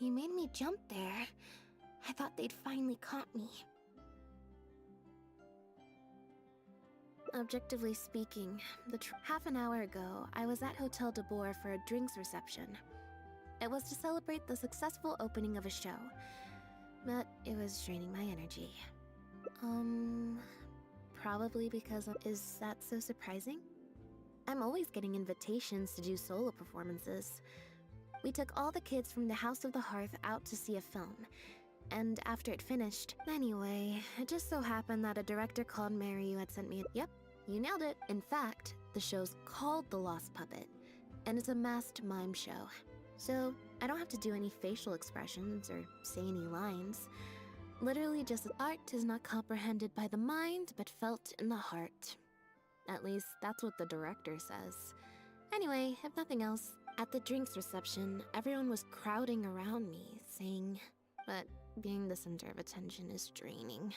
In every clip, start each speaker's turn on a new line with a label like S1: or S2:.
S1: You made me jump there. I thought they'd finally caught me. Objectively speaking, half an hour ago, I was at Hotel de Boer for a drinks reception. It was to celebrate the successful opening of a show, but it was draining my energy. Probably because of— Is that so surprising? I'm always getting invitations to do solo performances. We took all the kids from the House of the Hearth out to see a film, and after it finished— Anyway, it just so happened that a director called Mary who had sent me Yep, you nailed it. In fact, the show's called The Lost Puppet, and it's a masked mime show. So, I don't have to do any facial expressions or say any lines. Literally just art is not comprehended by the mind, but felt in the heart. At least, that's what the director says. Anyway, if nothing else, at the drinks reception, everyone was crowding around me, saying, but being the center of attention is draining.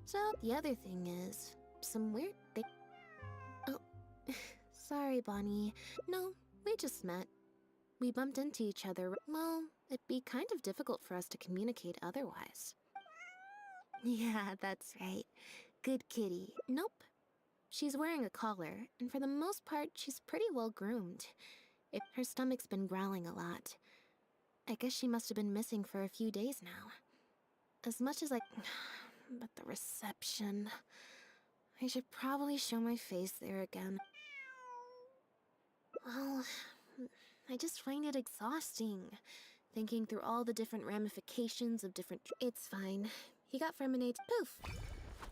S1: So, the other thing is, some weird thing— Oh, sorry, Bonnie. No, we just met. We bumped into each other. Well, it'd be kind of difficult for us to communicate otherwise. Yeah, that's right. Good kitty. Nope. She's wearing a collar, and for the most part, she's pretty well groomed. Her stomach's been growling a lot. I guess she must have been missing for a few days now. As much as I— But the reception— I should probably show my face there again. Well, I just find it exhausting, thinking through all the different ramifications of different— It's fine. He got Freminate— Poof!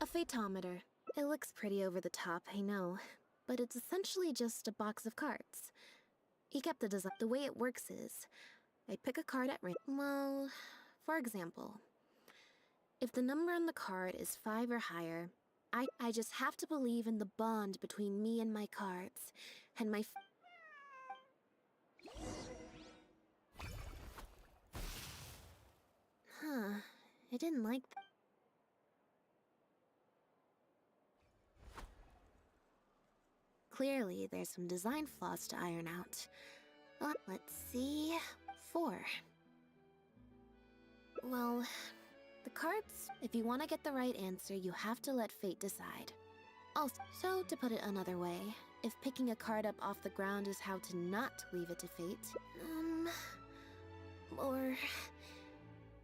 S1: A phaetometer. It looks pretty over the top, I know, but it's essentially just a box of cards. He kept the design. The way it works is, I pick a card at random. Well, for example, if the number on the card is 5 or higher, I just have to believe in the bond between me and my cards, and my— Huh, I didn't like that. Clearly, there's some design flaws to iron out. Let's see— 4. Well, the cards— If you want to get the right answer, you have to let fate decide. Also, so to put it another way, if picking a card up off the ground is how to not leave it to fate, or—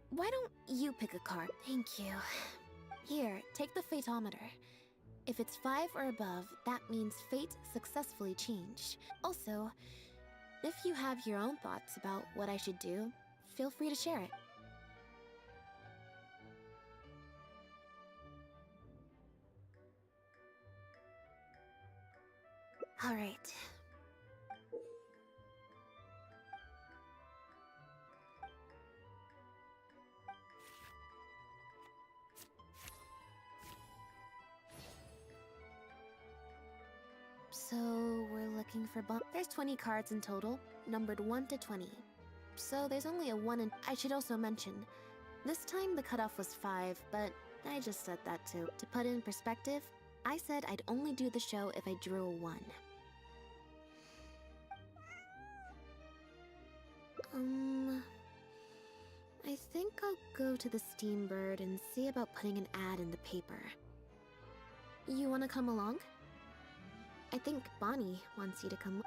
S1: Why don't you pick a card? Thank you. Here, take the phaetometer. If it's 5 or above, that means fate successfully changed. Also, if you have your own thoughts about what I should do, feel free to share it. All right. So, we're looking for There's 20 cards in total, numbered 1 to 20. So there's only a 1 in— I should also mention, this time the cutoff was 5, but I just said that too. To put it in perspective, I said I'd only do the show if I drew a 1. I think I'll go to the Steambird and see about putting an ad in the paper. You wanna come along? I think Bonnie wants you to come.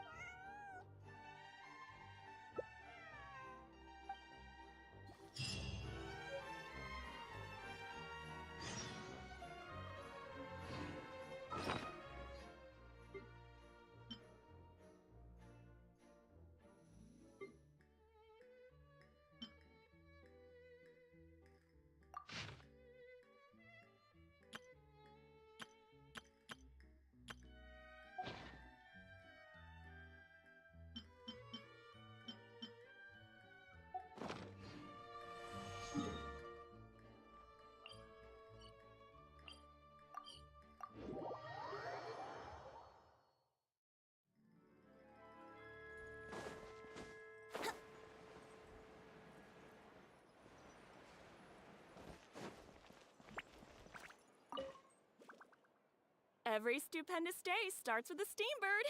S2: Every stupendous day starts with a Steambird.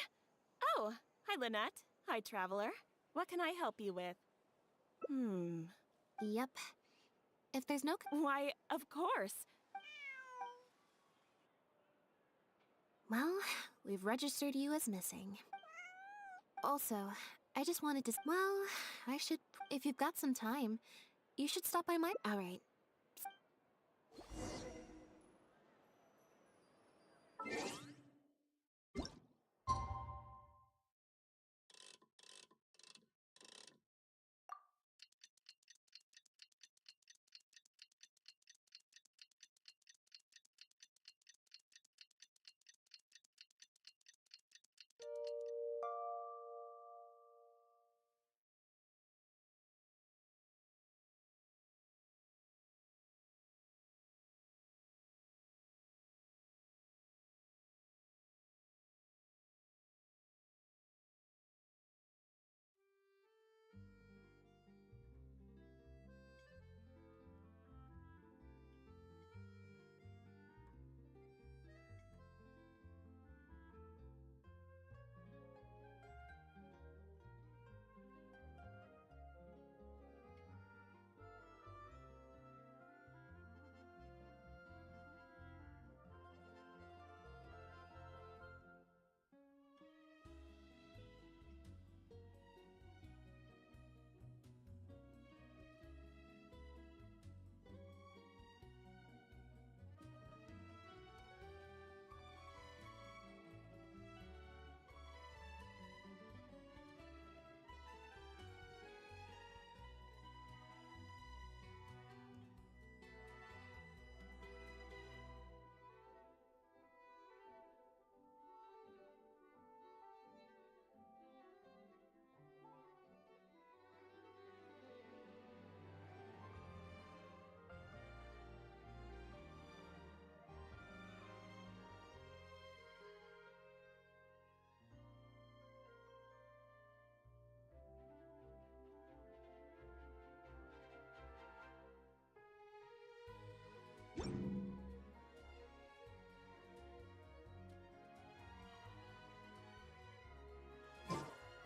S2: Oh, hi Lynette. Hi Traveler. What can I help you with?
S1: Yep. If there's no...
S2: Why, of course.
S1: Well, we've registered you as missing. Also, I just wanted to... Well, I should... If you've got some time, you should stop by my... Alright.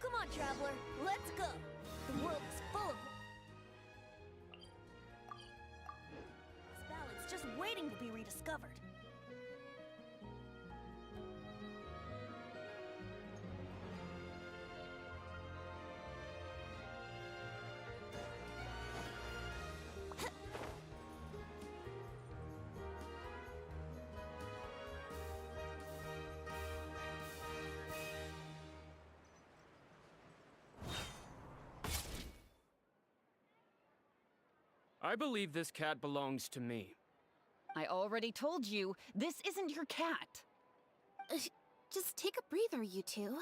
S3: Come on, traveler, let's go. The world is full of... This ballad's just waiting to be rediscovered.
S4: I believe this cat belongs to me.
S5: I already told you, this isn't your cat.
S1: Just take a breather, you two.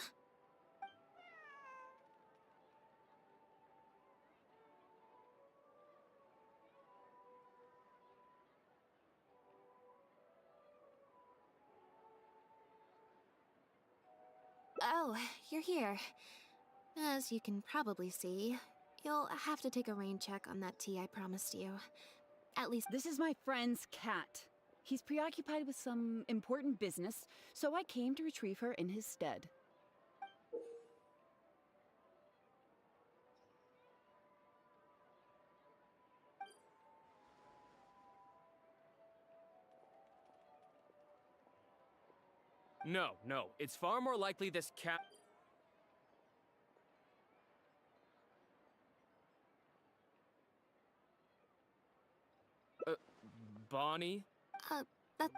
S1: Oh, you're here. As you can probably see, you'll have to take a rain check on that tea I promised you. At least
S5: This is my friend's cat. He's preoccupied with some important business, so I came to retrieve her in his stead.
S4: No, it's far more likely this cat... Bonnie?
S1: that...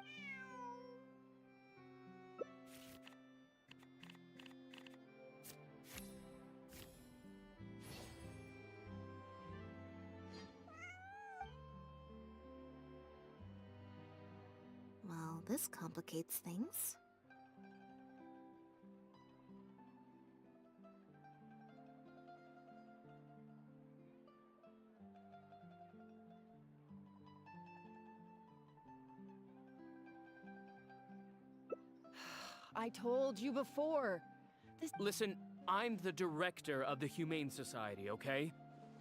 S1: Well, this complicates things.
S5: I told you before.
S4: Listen, I'm the director of the Humane Society, okay?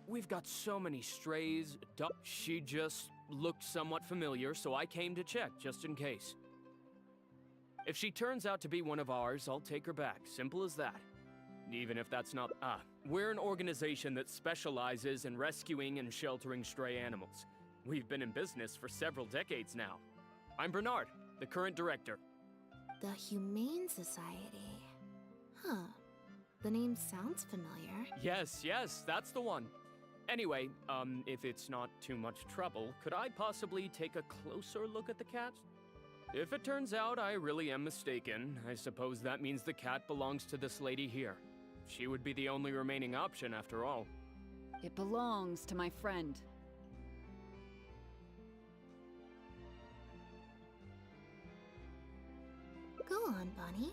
S4: We've got so many strays. She just looked somewhat familiar, so I came to check, just in case. If she turns out to be one of ours, I'll take her back. Simple as that. Even if that's not... We're an organization that specializes in rescuing and sheltering stray animals. We've been in business for several decades now. I'm Bernard, the current director.
S1: The Humane Society. Huh. The name sounds familiar.
S4: Yes, that's the one. Anyway, if it's not too much trouble, could I possibly take a closer look at the cat? If it turns out I really am mistaken, I suppose that means the cat belongs to this lady here. She would be the only remaining option after all.
S5: It belongs to my friend.
S1: Go on, Bonnie.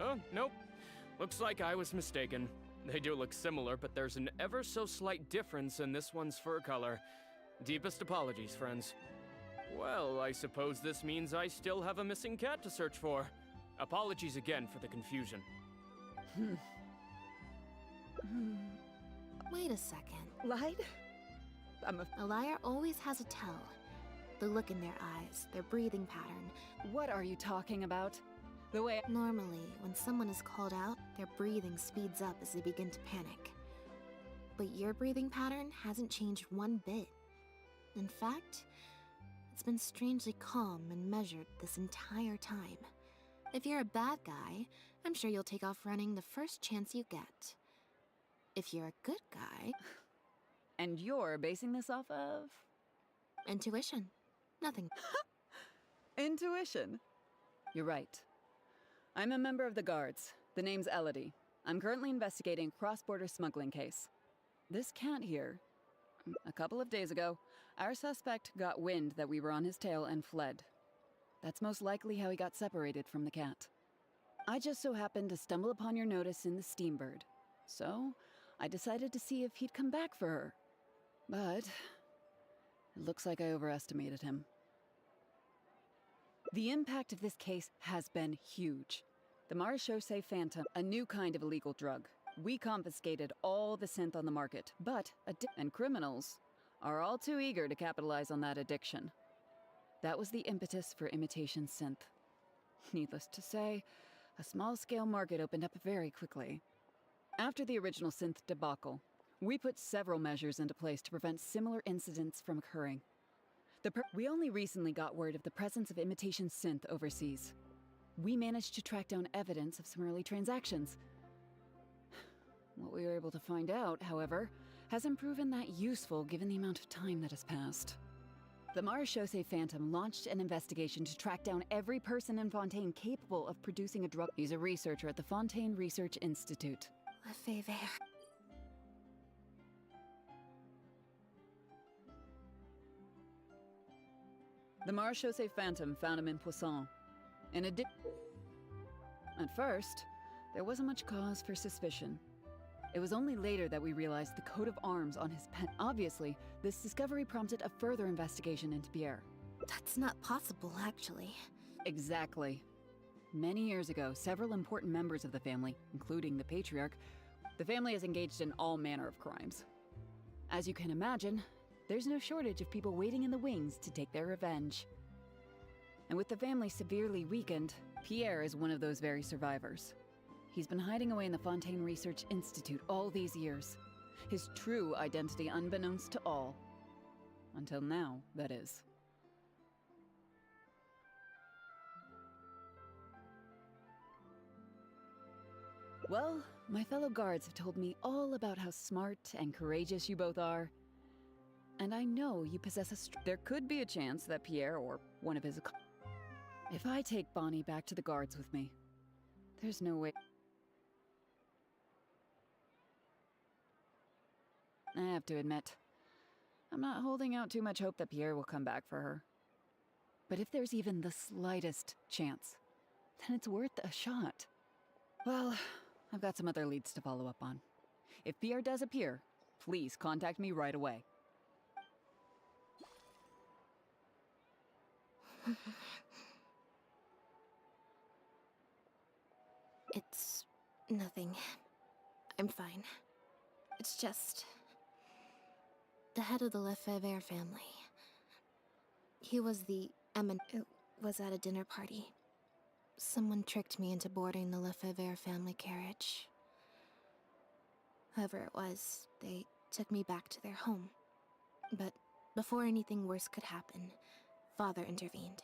S4: Oh, nope. Looks like I was mistaken. They do look similar, but there's an ever so slight difference in this one's fur color. Deepest apologies, friends. Well, I suppose this means I still have a missing cat to search for. Apologies again for the confusion.
S1: Wait a second.
S5: Lied?
S1: A liar always has a tell. The look in their eyes, their breathing pattern.
S5: What are you talking about? The way
S1: Normally, when someone is called out, their breathing speeds up as they begin to panic. But your breathing pattern hasn't changed one bit. In fact, it's been strangely calm and measured this entire time. If you're a bad guy, I'm sure you'll take off running the first chance you get. If you're a good guy,
S5: And you're basing this off of?
S1: intuition. Nothing.
S5: Intuition. You're right. I'm a member of the Guards. The name's Elodie. I'm currently investigating a cross-border smuggling case. This cat here. A couple of days ago, our suspect got wind that we were on his tail and fled. That's most likely how he got separated from the cat. I just so happened to stumble upon your notice in the Steambird. So, I decided to see if he'd come back for her. But it looks like I overestimated him. The impact of this case has been huge. The marechaussee Phantom, a new kind of illegal drug. We confiscated all the synth on the market, but and criminals are all too eager to capitalize on that addiction. That was the impetus for imitation synth. Needless to say, a small-scale market opened up very quickly. After the original synth debacle, we put several measures into place to prevent similar incidents from occurring. We only recently got word of the presence of imitation synth overseas. We managed to track down evidence of some early transactions. What we were able to find out, however, hasn't proven that useful given the amount of time that has passed. The marechaussee Phantom launched an investigation to track down every person in Fontaine capable of producing a drug. He's a researcher at the Fontaine Research Institute.
S1: Lefebvre.
S5: The marechaussee Phantom found him in Poisson. At first, there wasn't much cause for suspicion. It was only later that we realized the coat of arms on his pen. Obviously, this discovery prompted a further investigation into Pierre.
S1: That's not possible, actually.
S5: Exactly. Many years ago, several important members of the family, including the patriarch, the family is engaged in all manner of crimes. As you can imagine, there's no shortage of people waiting in the wings to take their revenge. And with the family severely weakened, Pierre is one of those very survivors. He's been hiding away in the Fontaine Research Institute all these years. His true identity unbeknownst to all. Until now, that is. Well, my fellow guards have told me all about how smart and courageous you both are. And I know you possess there could be a chance that Pierre or one of his... If I take Bonnie back to the guards with me, there's no way... I have to admit, I'm not holding out too much hope that Pierre will come back for her. But if there's even the slightest chance, then it's worth a shot. Well, I've got some other leads to follow up on. If Pierre does appear, please contact me right away.
S1: It's nothing. I'm fine. It's just... the head of the Lefebvre family. He was the It was at a dinner party. Someone tricked me into boarding the Lefebvre family carriage. Whoever it was, they took me back to their home. But before anything worse could happen, Father intervened.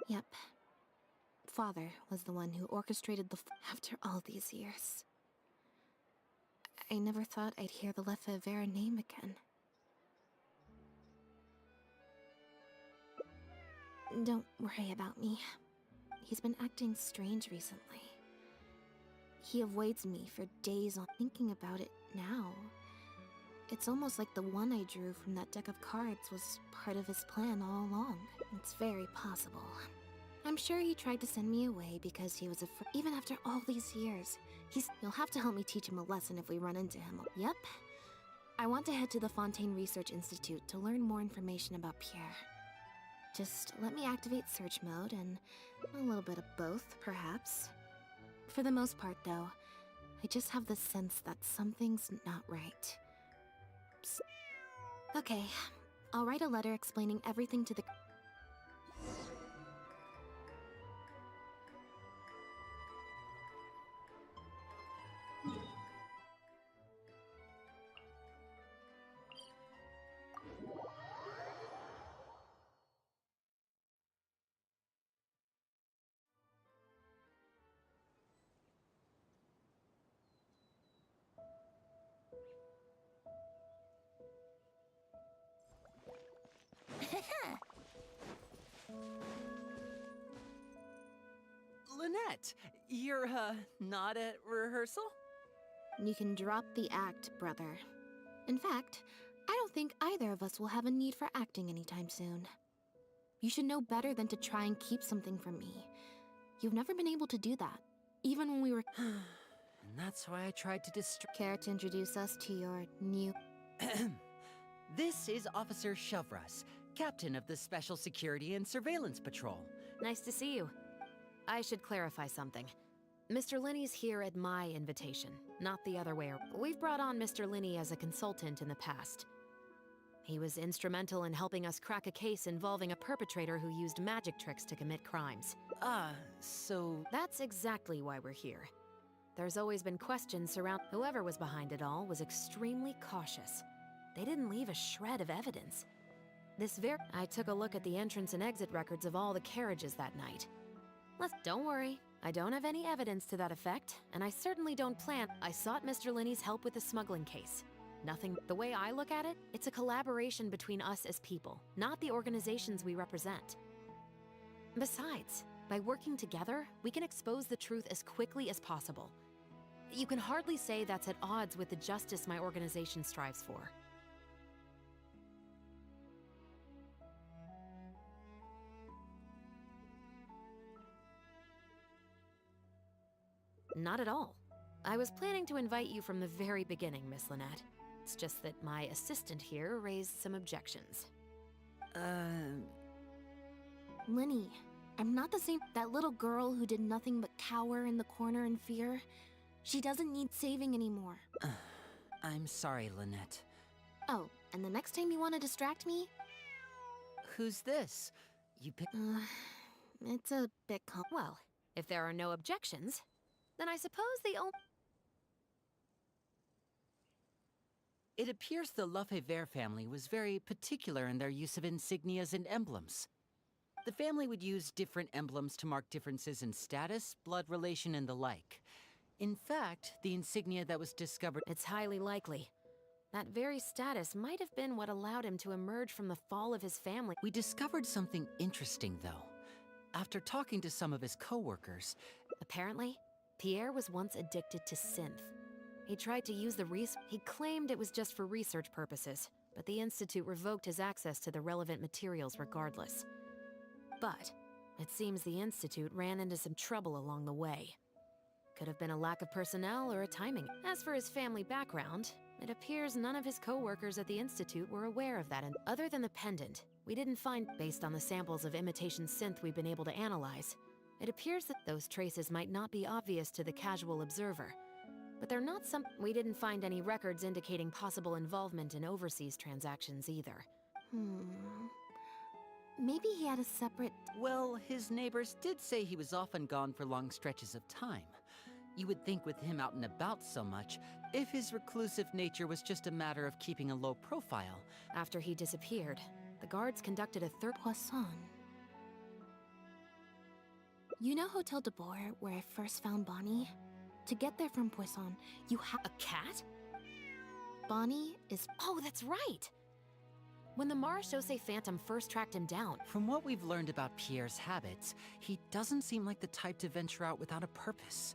S1: Yep. Father was the one who orchestrated after all these years. I never thought I'd hear the Lefebvre name again. Don't worry about me. He's been acting strange recently. He avoids me for days on thinking about it now. It's almost like the one I drew from that deck of cards was part of his plan all along. It's very possible. I'm sure he tried to send me away because he was afraid. Even after all these years, you'll have to help me teach him a lesson if we run into him. Yep. I want to head to the Fontaine Research Institute to learn more information about Pierre. Just let me activate search mode and a little bit of both, perhaps. For the most part, though, I just have the sense that something's not right. Psst. Okay, I'll write a letter explaining everything to the...
S6: Lynette, you're, not at rehearsal?
S1: You can drop the act, brother. In fact, I don't think either of us will have a need for acting anytime soon. You should know better than to try and keep something from me. You've never been able to do that, even when we were...
S6: And that's why I tried to
S1: Care to introduce us to your new...
S6: This is Officer Shovras, captain of the Special Security and Surveillance Patrol.
S7: Nice to see you. I should clarify something. Mr. Linney's here at my invitation, not the other way around. We've brought on Mr. Linney as a consultant in the past. He was instrumental in helping us crack a case involving a perpetrator who used magic tricks to commit crimes.
S6: So...
S7: That's exactly why we're here. There's always been questions surrounding... Whoever was behind it all was extremely cautious. They didn't leave a shred of evidence. I took a look at the entrance and exit records of all the carriages that night. Don't worry, I don't have any evidence to that effect, and I certainly don't plan. I sought Mr. Linney's help with the smuggling case. Nothing. The way I look at it, it's a collaboration between us as people, not the organizations we represent. Besides, by working together, we can expose the truth as quickly as possible. You can hardly say that's at odds with the justice my organization strives for. Not at all. I was planning to invite you from the very beginning, Miss Lynette. It's just that my assistant here raised some objections.
S1: Linny, I'm not the same... That little girl who did nothing but cower in the corner in fear. She doesn't need saving anymore.
S6: I'm sorry, Lynette.
S1: Oh, and the next time you want to distract me?
S6: Who's this? You pick...
S1: It's a bit
S7: Well, if there are no objections, then I suppose the only...
S6: It appears the Lefebvre family was very particular in their use of insignias and emblems. The family would use different emblems to mark differences in status, blood relation, and the like. In fact, the insignia that was discovered...
S7: It's highly likely. That very status might have been what allowed him to emerge from the fall of his family.
S6: We discovered something interesting, though. After talking to some of his co-workers...
S7: Apparently, Pierre was once addicted to synth. He tried to use He claimed it was just for research purposes, but the Institute revoked his access to the relevant materials regardless. But it seems the Institute ran into some trouble along the way. Could have been a lack of personnel or a timing. As for his family background, it appears none of his co-workers at the Institute were aware of that. And other than the pendant, we didn't find, based on the samples of imitation synth we've been able to analyze, It appears that those traces might not be obvious to the casual observer, but they're not some. We didn't find any records indicating possible involvement in overseas transactions either.
S1: Maybe he had a separate...
S6: Well, his neighbors did say he was often gone for long stretches of time. You would think with him out and about so much, if his reclusive nature was just a matter of keeping a low profile.
S7: After he disappeared, the guards conducted a third.
S1: Poisson. You know Hotel de Boer, where I first found Bonnie? To get there from Poisson, you have...
S7: A cat?
S1: Bonnie is...
S7: Oh, that's right! When the Marechaussee Phantom first tracked him down.
S6: From what we've learned about Pierre's habits, he doesn't seem like the type to venture out without a purpose.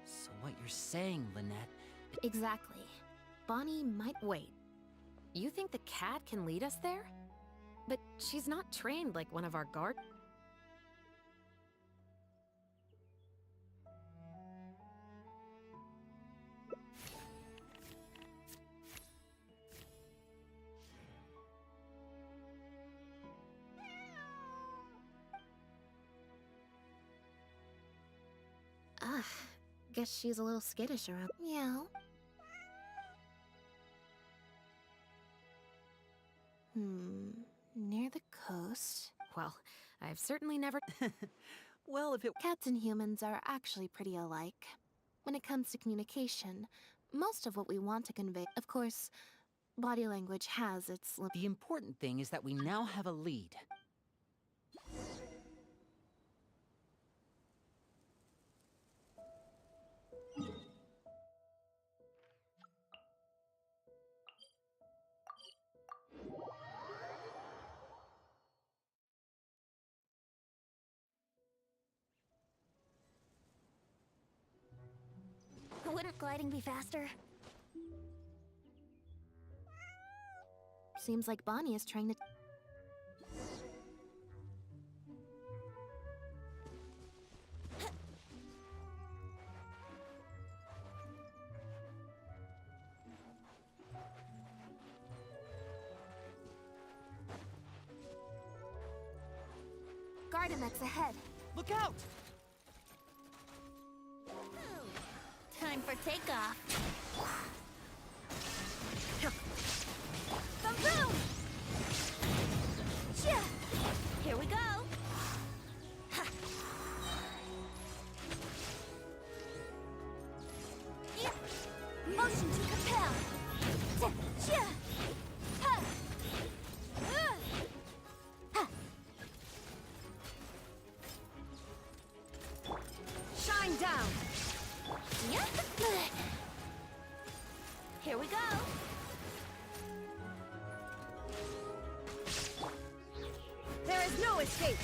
S6: So what you're saying, Lynette...
S1: Exactly. Bonnie might...
S7: Wait. You think the cat can lead us there? But she's not trained like one of our guard...
S1: Guess she's a little skittish around. Meow. Near the coast.
S7: Well, I've certainly never...
S6: Well, if it...
S1: Cats and humans are actually pretty alike. When it comes to communication, most of what we want to convey... Of course, body language has its...
S6: The important thing is that we now have a lead.
S3: Wouldn't gliding be faster?
S1: Seems like Bonnie is trying to... Gardamex ahead.
S6: Look out!
S3: Time for takeoff.
S2: Boom!
S3: Here we go. Motion to compel.
S2: Shine down!
S3: Here we go.
S2: There is no escape!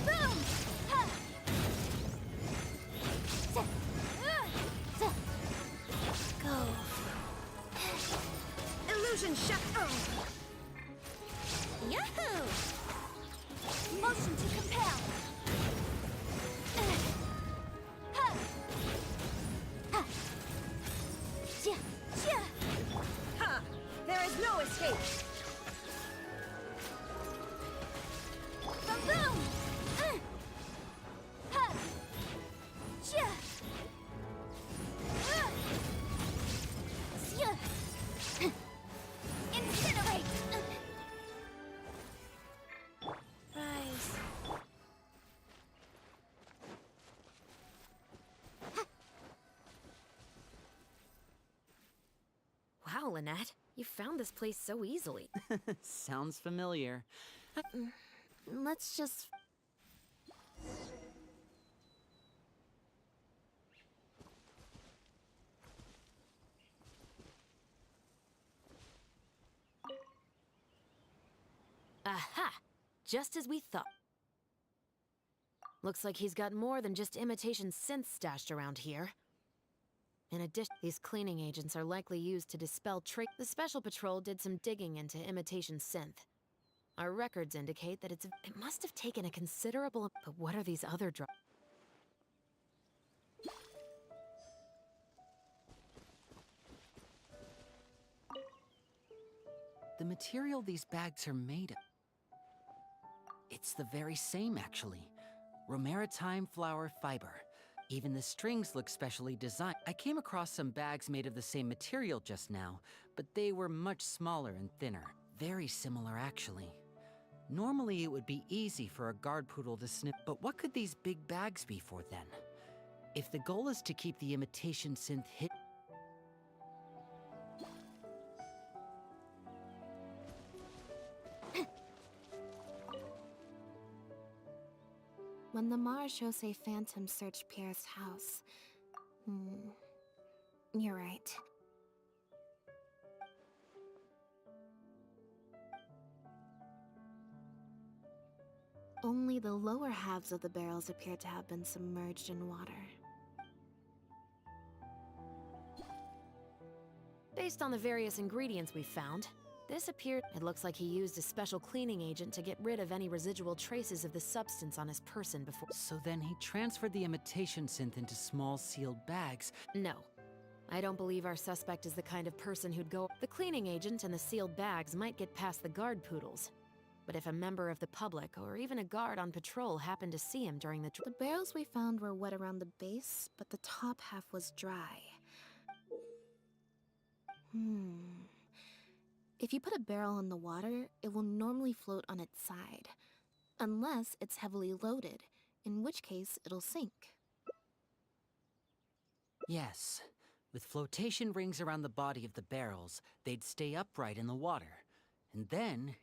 S3: Boom! Go.
S2: Illusion shut!
S3: Yahoo! Motion to compel.
S2: Ha! There is no escape!
S3: Boom! Incinerate! Rise.
S7: Wow, Lynette, you found this place so easily.
S6: Sounds familiar.
S1: Let's just...
S7: Aha! Just as we thought. Looks like he's got more than just imitation synths stashed around here. In addition, these cleaning agents are likely used to dispel The Special Patrol did some digging into imitation synth. Our records indicate that it must have taken a considerable... But what are these other drugs?
S6: The material these bags are made of... It's the very same, actually. Romaritime flower fiber. Even the strings look specially designed. I came across some bags made of the same material just now, but they were much smaller and thinner. Very similar, actually. Normally, it would be easy for a guard poodle to snip, but what could these big bags be for then? If the goal is to keep the imitation synth hit.
S1: When the Marechaussee Phantom searched Pierre's house... You're right. Only the lower halves of the barrels appear to have been submerged in water.
S7: Based on the various ingredients we found, this appeared... It looks like he used a special cleaning agent to get rid of any residual traces of the substance on his person before...
S6: So then he transferred the imitation synth into small sealed bags.
S7: No. I don't believe our suspect is the kind of person who'd go... The cleaning agent and the sealed bags might get past the guard poodles. But if a member of the public, or even a guard on patrol, happened to see him during the...
S1: The barrels we found were wet around the base, but the top half was dry. If you put a barrel in the water, it will normally float on its side. Unless it's heavily loaded, in which case it'll sink.
S6: Yes. With flotation rings around the body of the barrels, they'd stay upright in the water. And then...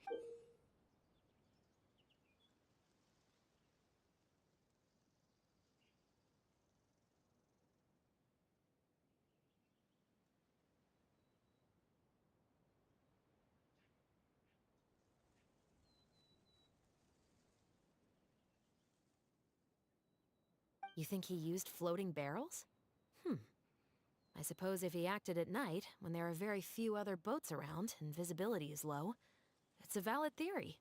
S7: You think he used floating barrels? I suppose if he acted at night, when there are very few other boats around and visibility is low, it's a valid theory.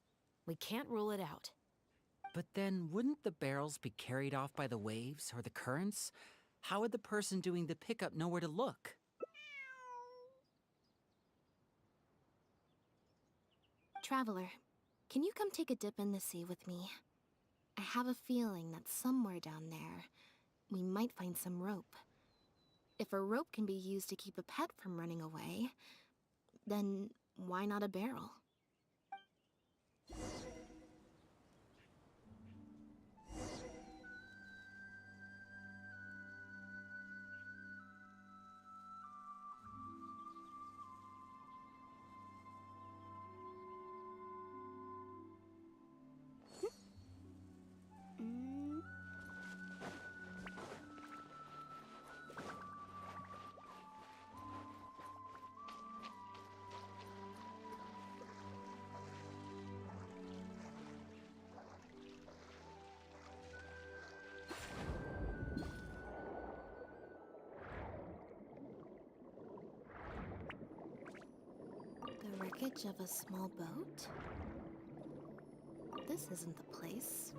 S7: We can't rule it out.
S6: But then, wouldn't the barrels be carried off by the waves or the currents? How would the person doing the pickup know where to look?
S1: Traveler, can you come take a dip in the sea with me? I have a feeling that somewhere down there, we might find some rope. If a rope can be used to keep a pet from running away, then why not a barrel? The wreckage of a small boat? This isn't the place.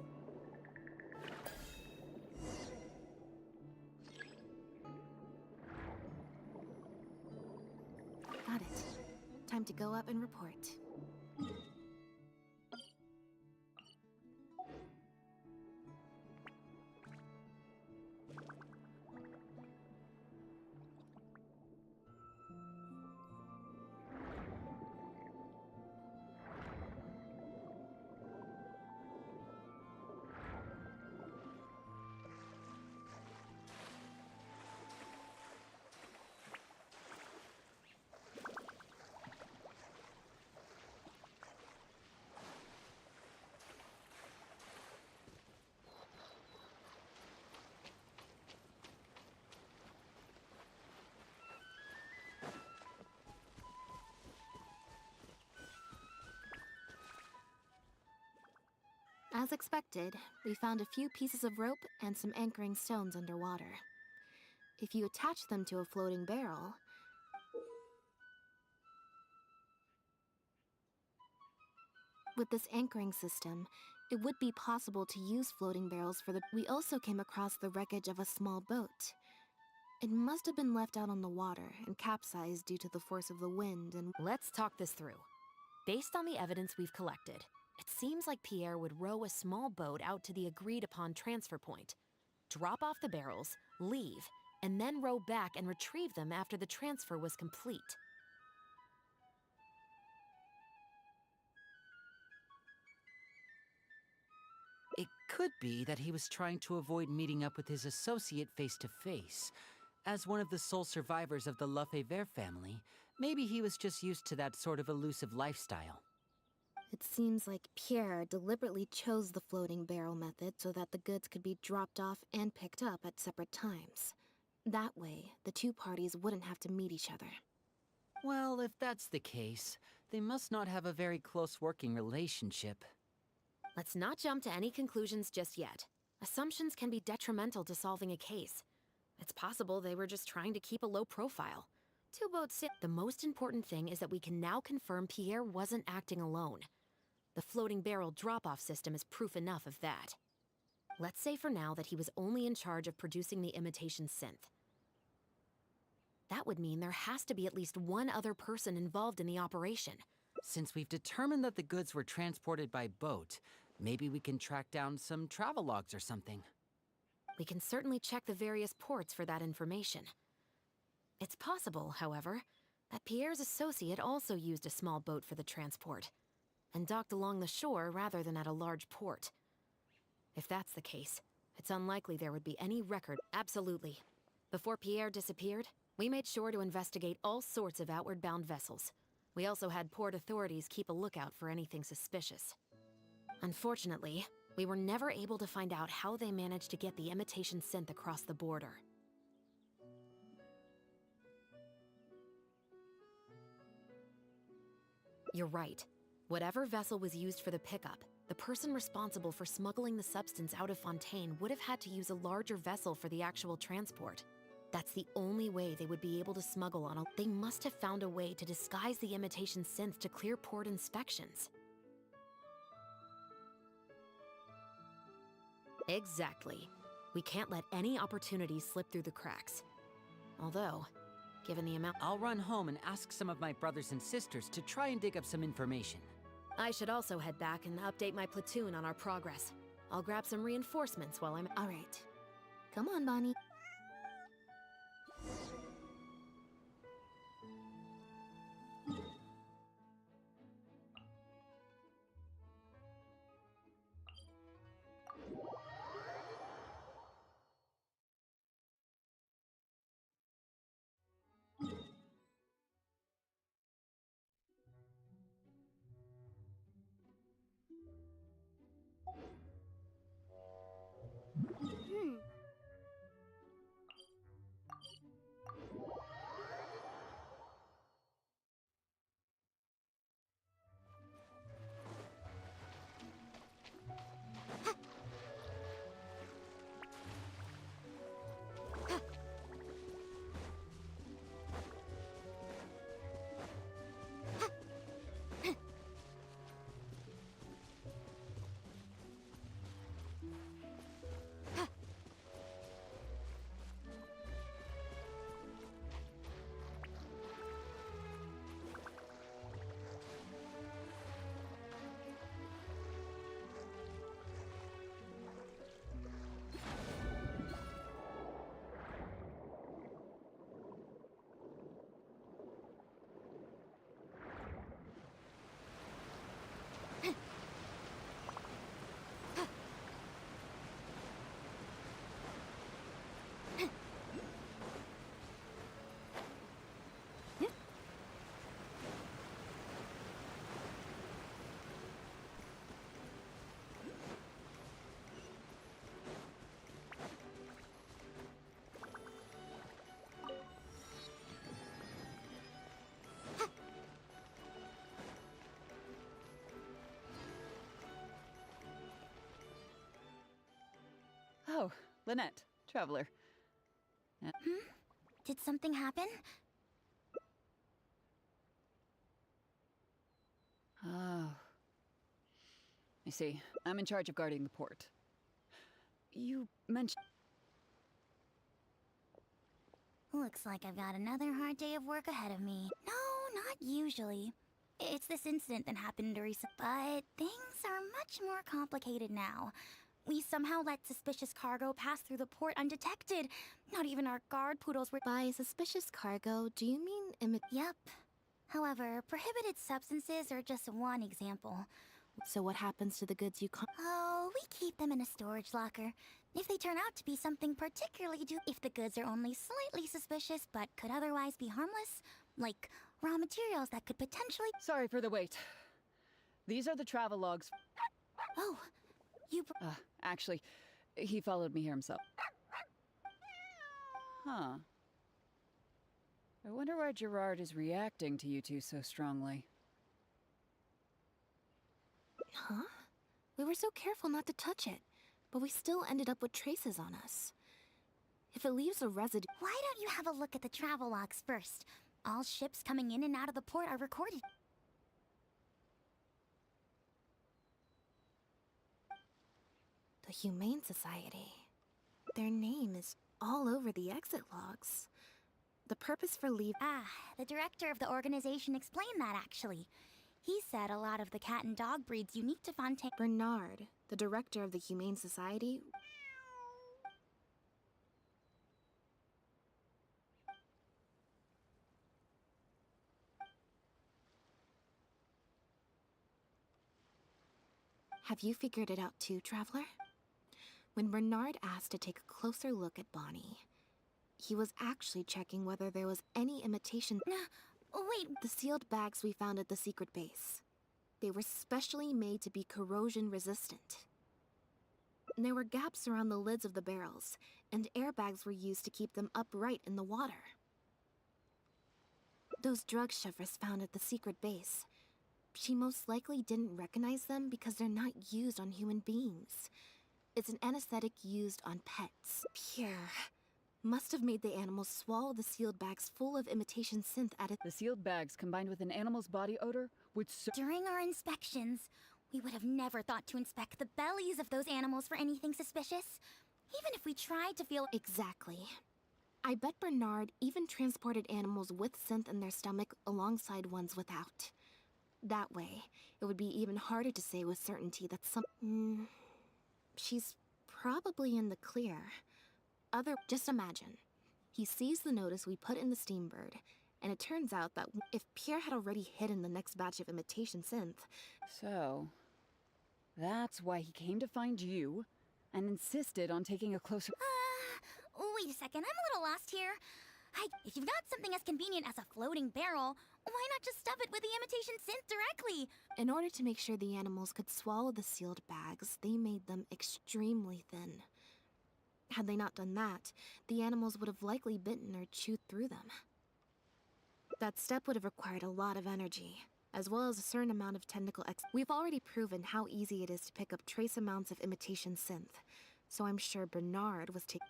S1: Got it. Time to go up and report. As expected, we found a few pieces of rope and some anchoring stones underwater. If you attach them to a floating barrel... With this anchoring system, it would be possible to use floating barrels for the... We also came across the wreckage of a small boat. It must have been left out on the water and capsized due to the force of the wind and...
S7: Let's talk this through. Based on the evidence we've collected, It seems like Pierre would row a small boat out to the agreed-upon transfer point, drop off the barrels, leave, and then row back and retrieve them after the transfer was complete.
S6: It could be that he was trying to avoid meeting up with his associate face to face. As one of the sole survivors of the Lefebvre family, maybe he was just used to that sort of elusive lifestyle.
S1: It seems like Pierre deliberately chose the floating barrel method so that the goods could be dropped off and picked up at separate times. That way, the two parties wouldn't have to meet each other.
S6: Well, if that's the case, they must not have a very close working relationship.
S7: Let's not jump to any conclusions just yet. Assumptions can be detrimental to solving a case. It's possible they were just trying to keep a low profile. Two boats sit. The most important thing is that we can now confirm Pierre wasn't acting alone. The floating barrel drop-off system is proof enough of that. Let's say for now that he was only in charge of producing the imitation synth. That would mean there has to be at least one other person involved in the operation.
S6: Since we've determined that the goods were transported by boat, maybe we can track down some travel logs or something.
S7: We can certainly check the various ports for that information. It's possible, however, that Pierre's associate also used a small boat for the transport, and docked along the shore rather than at a large port. If that's the case, it's unlikely there would be any record. Absolutely. Before Pierre disappeared, we made sure to investigate all sorts of outward-bound vessels. We also had port authorities keep a lookout for anything suspicious. Unfortunately, we were never able to find out how they managed to get the imitation synth across the border. You're right. Whatever vessel was used for the pickup, the person responsible for smuggling the substance out of Fontaine would have had to use a larger vessel for the actual transport. That's the only way they would be able to smuggle on a... They must have found a way to disguise the imitation synth to clear port inspections. Exactly. We can't let any opportunities slip through the cracks. Although, given the amount...
S6: I'll run home and ask some of my brothers and sisters to try and dig up some information.
S7: I should also head back and update my platoon on our progress. I'll grab some reinforcements while I'm...
S1: All right. Come on, Bonnie.
S5: Oh, Lynette, traveler.
S3: Did something happen?
S5: Oh. I see. I'm in charge of guarding the port. You mentioned...
S3: Looks like I've got another hard day of work ahead of me. No, not usually. It's this incident that happened recently. But things are much more complicated now. We somehow let suspicious cargo pass through the port undetected. Not even our guard poodles were—
S1: By suspicious cargo, do you mean
S3: Yep. However, prohibited substances are just one example.
S1: So what happens to the goods you
S3: Oh, we keep them in a storage locker. If they turn out to be something particularly if the goods are only slightly suspicious but could otherwise be harmless, like raw materials that could potentially—
S5: Sorry for the wait. These are the travel logs.
S3: Oh, you—
S5: Actually, he followed me here himself. Huh. I wonder why Gerard is reacting to you two so strongly.
S1: Huh? We were so careful not to touch it, but we still ended up with traces on us. If it leaves a residue—
S3: Why don't you have a look at the travel logs first? All ships coming in and out of the port are recorded.
S1: The Humane Society. Their name is all over the exit logs. The purpose for leave—
S3: The director of the organization explained that, actually. He said a lot of the cat and dog breeds unique to Fontaine—
S1: Bernard, the director of the Humane Society. Have you figured it out too, Traveler? When Bernard asked to take a closer look at Bonnie, he was actually checking whether there was any imitation—
S3: Wait,
S1: The sealed bags we found at the secret base. They were specially made to be corrosion resistant. There were gaps around the lids of the barrels, and airbags were used to keep them upright in the water. Those drug shovers found at the secret base, she most likely didn't recognize them because they're not used on human beings. It's an anesthetic used on pets. Pure. Must have made the animals swallow the sealed bags full of imitation synth at it.
S5: The sealed bags combined with an animal's body odor would
S3: during our inspections, we would have never thought to inspect the bellies of those animals for anything suspicious. Even if we tried to feel—
S1: Exactly. I bet Bernard even transported animals with synth in their stomach alongside ones without. That way, it would be even harder to say with certainty that she's probably in the clear. Just imagine. He sees the notice we put in the Steambird, and it turns out that if Pierre had already hidden the next batch of imitation synth—
S5: So, that's why he came to find you and insisted on taking a closer—
S3: Wait a second, I'm a little lost here. If you've got something as convenient as a floating barrel, why not just stuff it with the imitation synth directly?
S1: In order to make sure the animals could swallow the sealed bags, they made them extremely thin. Had they not done that, the animals would have likely bitten or chewed through them. That step would have required a lot of energy, as well as a certain amount of technical We've already proven how easy it is to pick up trace amounts of imitation synth, so I'm sure Bernard was taking—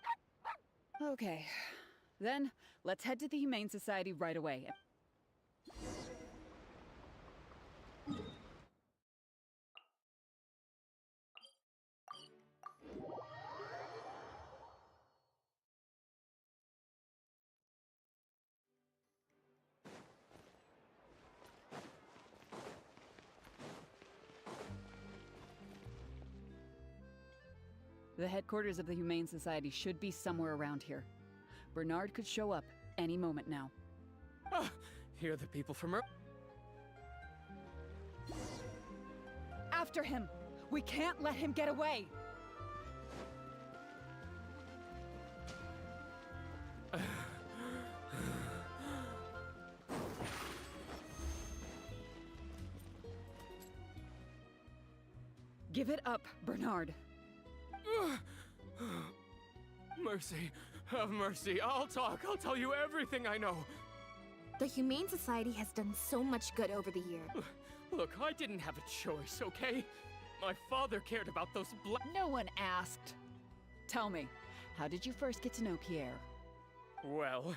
S5: Okay, then let's head to the Humane Society right away. The headquarters of the Humane Society should be somewhere around here. Bernard could show up any moment now.
S4: Here are the people from
S5: After him! We can't let him get away! Give it up, Bernard.
S4: Mercy. Have mercy. I'll talk. I'll tell you everything I know.
S1: The Humane Society has done so much good over the years.
S4: Look, I didn't have a choice, okay? My father cared about those
S5: No one asked. Tell me, how did you first get to know Pierre?
S4: Well,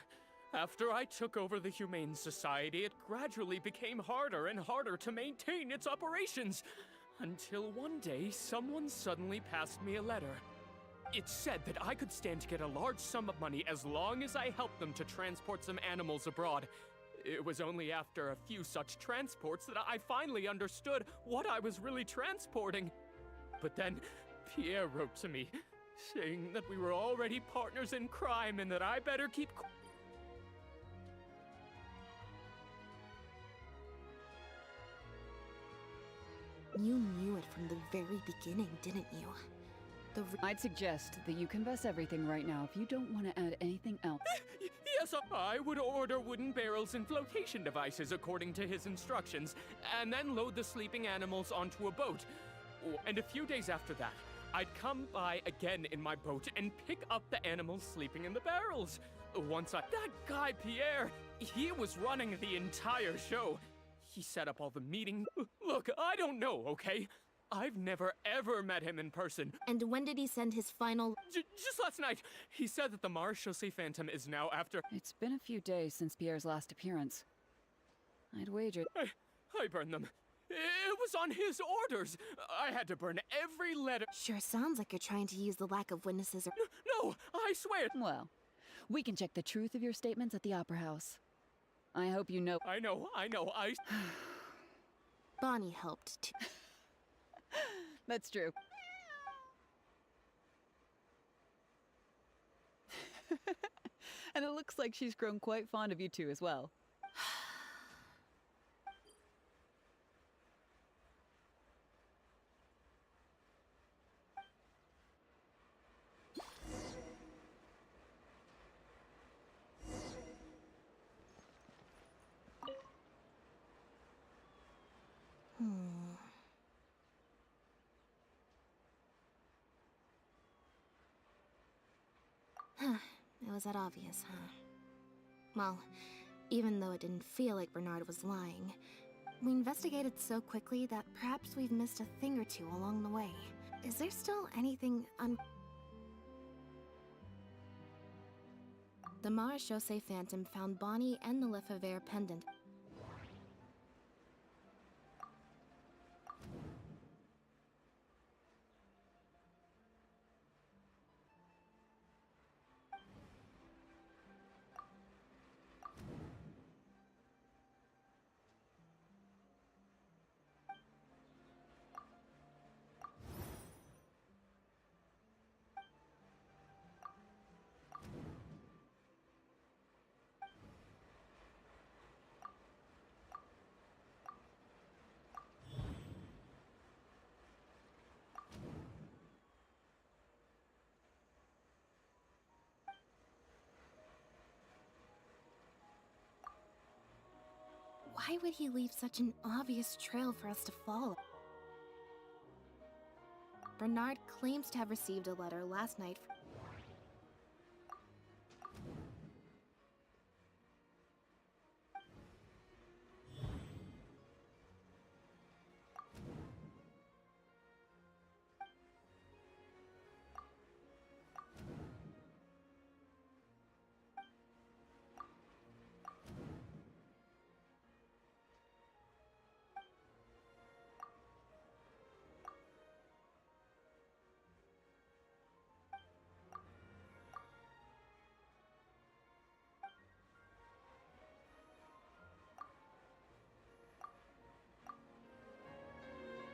S4: after I took over the Humane Society, it gradually became harder and harder to maintain its operations. Until one day, someone suddenly passed me a letter. It said that I could stand to get a large sum of money as long as I helped them to transport some animals abroad. It was only after a few such transports that I finally understood what I was really transporting. But then, Pierre wrote to me, saying that we were already partners in crime and that I better keep
S1: You knew it from the very beginning, didn't you?
S5: I'd suggest that you confess everything right now if you don't want to add anything else.
S4: Yes, I would order wooden barrels and flotation devices according to his instructions, and then load the sleeping animals onto a boat. And a few days after that, I'd come by again in my boat and pick up the animals sleeping in the barrels. That guy, Pierre, he was running the entire show. He set up all the meetings. Look, I don't know, okay? I've never ever met him in person.
S1: And when did he send his final?
S4: Just last night, he said that the Marechaussee Phantom is now after.
S5: It's been a few days since Pierre's last appearance. I'd wager.
S4: I burned them. It was on his orders. I had to burn every letter.
S1: Sure sounds like you're trying to use the lack of witnesses or...
S4: No, I swear.
S5: Well, we can check the truth of your statements at the Opera House. I hope you know.
S4: I know.
S1: Bonnie helped too.
S5: That's true. And it looks like she's grown quite fond of you two as well.
S1: It was that obvious, huh? Well, even though it didn't feel like Bernard was lying, we investigated so quickly that perhaps we've missed a thing or two along the way. Is there still anything The Marechaussee Phantom found Bonnie and the Lefebvre pendant. Why would he leave such an obvious trail for us to follow? Bernard claims to have received a letter last night.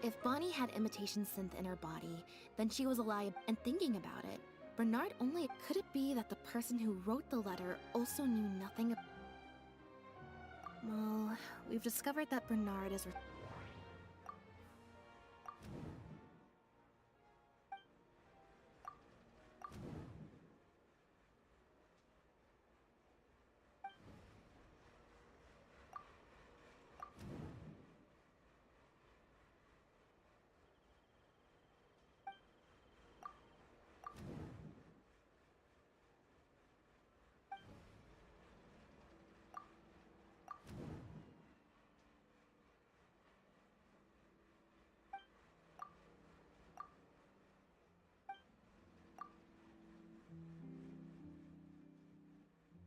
S1: If Bonnie had imitation synth in her body, then she was alive and thinking about it. Bernard only... Could it be that the person who wrote the letter also knew nothing? Well, we've discovered that Bernard is...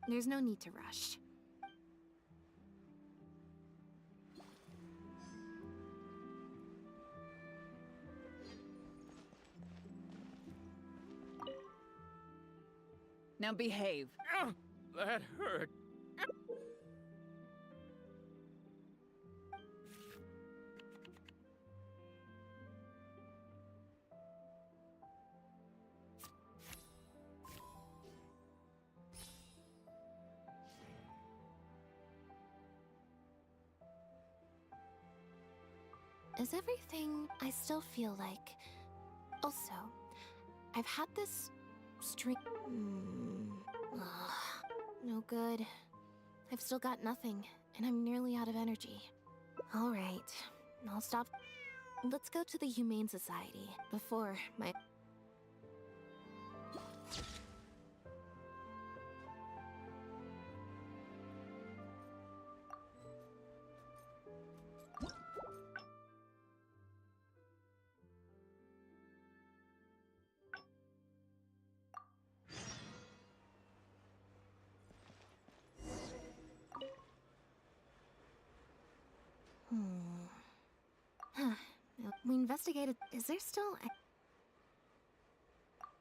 S1: There's no need to rush.
S5: Now behave.
S4: That hurt.
S1: Is everything I still feel like... Also, I've had this string... no good. I've still got nothing, and I'm nearly out of energy. Alright, I'll stop. Let's go to the Humane Society before my... We investigated. Is there still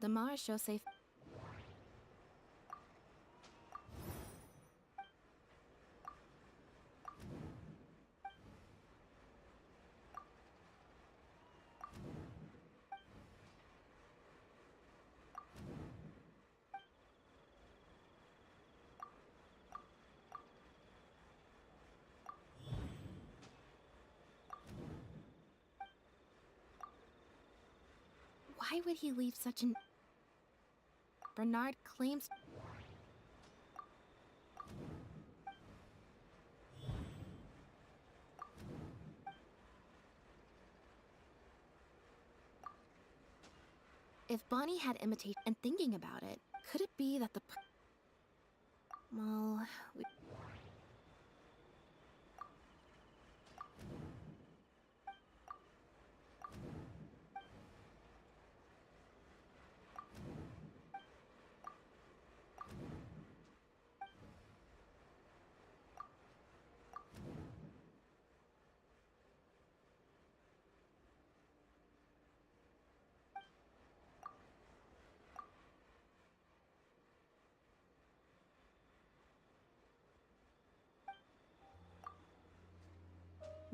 S1: the Mara show safe? Why would he leave such an... Bernard claims... If Bonnie had imitated and thinking about it, could it be that the... Well, we...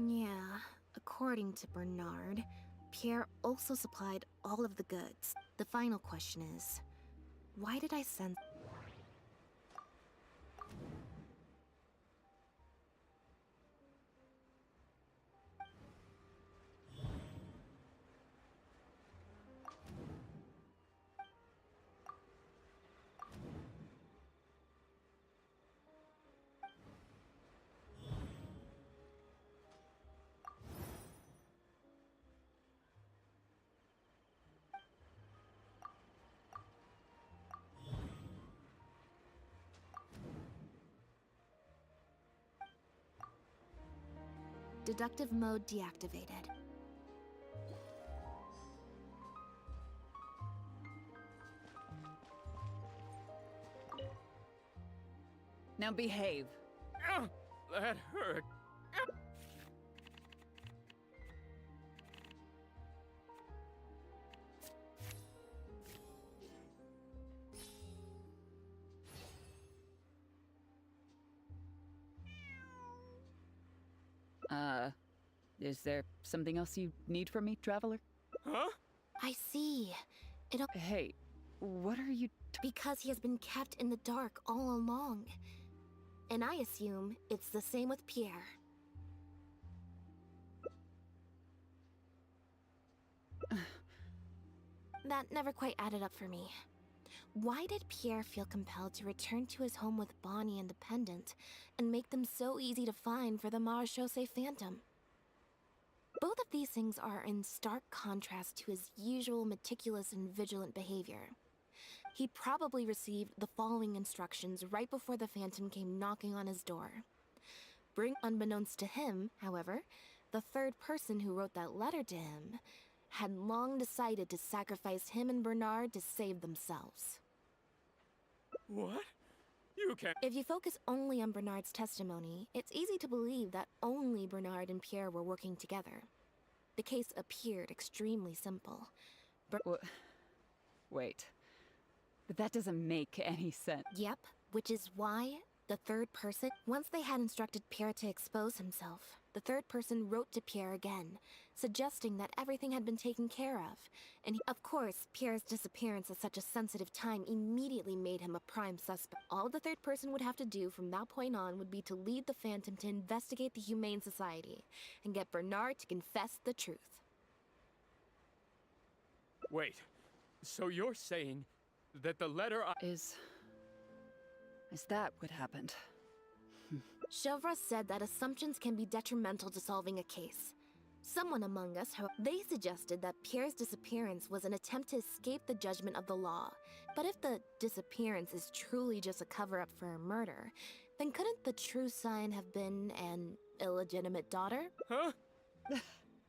S1: Yeah, according to Bernard, Pierre also supplied all of the goods. The final question is, why did I sense... Deductive mode deactivated.
S5: Now behave.
S4: That hurt.
S5: Is there something else you need from me, traveler?
S4: Huh?
S1: I see. It'll...
S5: Hey, what are you...
S1: Because he has been kept in the dark all along. And I assume it's the same with Pierre. That never quite added up for me. Why did Pierre feel compelled to return to his home with Bonnie and the pendant, and make them so easy to find for the Marechaussee Phantom? Both of these things are in stark contrast to his usual meticulous and vigilant behavior. He probably received the following instructions right before the Phantom came knocking on his door. Unbeknownst to him, however, the third person who wrote that letter to him had long decided to sacrifice him and Bernard to save themselves.
S4: What? You can't...
S1: If you focus only on Bernard's testimony, it's easy to believe that only Bernard and Pierre were working together. The case appeared extremely simple.
S5: Wait. But that doesn't make any sense.
S1: Yep, which is why The third person, once they had instructed Pierre to expose himself, the third person wrote to Pierre again, suggesting that everything had been taken care of. And of course, Pierre's disappearance at such a sensitive time immediately made him a prime suspect. All the third person would have to do from that point on would be to lead the Phantom to investigate the Humane Society and get Bernard to confess the truth.
S4: Wait, so you're saying that the letter I...
S5: Is that what happened?
S1: Chevra said that assumptions can be detrimental to solving a case. Someone among us, they suggested that Pierre's disappearance was an attempt to escape the judgment of the law. But if the disappearance is truly just a cover-up for a murder, then couldn't the true sign have been an illegitimate daughter?
S4: Huh?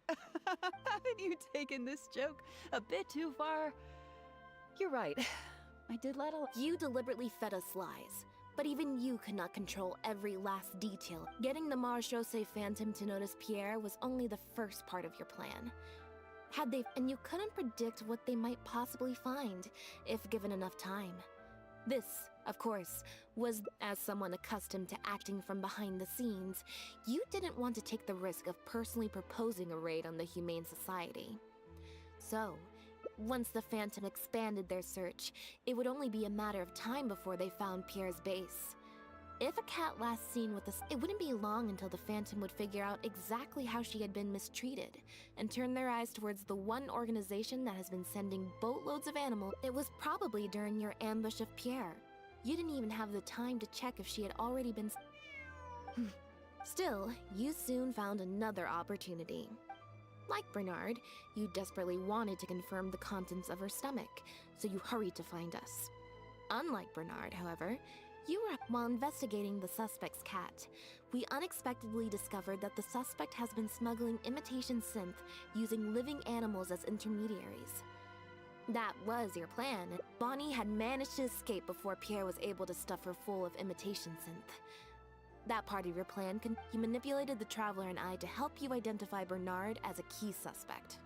S5: Haven't you taken this joke a bit too far? You're right. I did let a...
S1: You deliberately fed us lies. But even you could not control every last detail. Getting the Marechaussee Phantom to notice Pierre was only the first part of your plan. And you couldn't predict what they might possibly find, if given enough time. This, of course, was, as someone accustomed to acting from behind the scenes, you didn't want to take the risk of personally proposing a raid on the Humane Society. So, once the Phantom expanded their search, it would only be a matter of time before they found Pierre's base. If a cat last seen with us, it wouldn't be long until the Phantom would figure out exactly how she had been mistreated, and turn their eyes towards the one organization that has been sending boatloads of animals. It was probably during your ambush of Pierre. You didn't even have the time to check if she had already been... Still, you soon found another opportunity. Like Bernard, you desperately wanted to confirm the contents of her stomach, so you hurried to find us. Unlike Bernard, however, while investigating the suspect's cat, we unexpectedly discovered that the suspect has been smuggling imitation synth using living animals as intermediaries. That was your plan. Bonnie had managed to escape before Pierre was able to stuff her full of imitation synth. That part of your plan, you manipulated the Traveler and I to help you identify Bernard as a key suspect.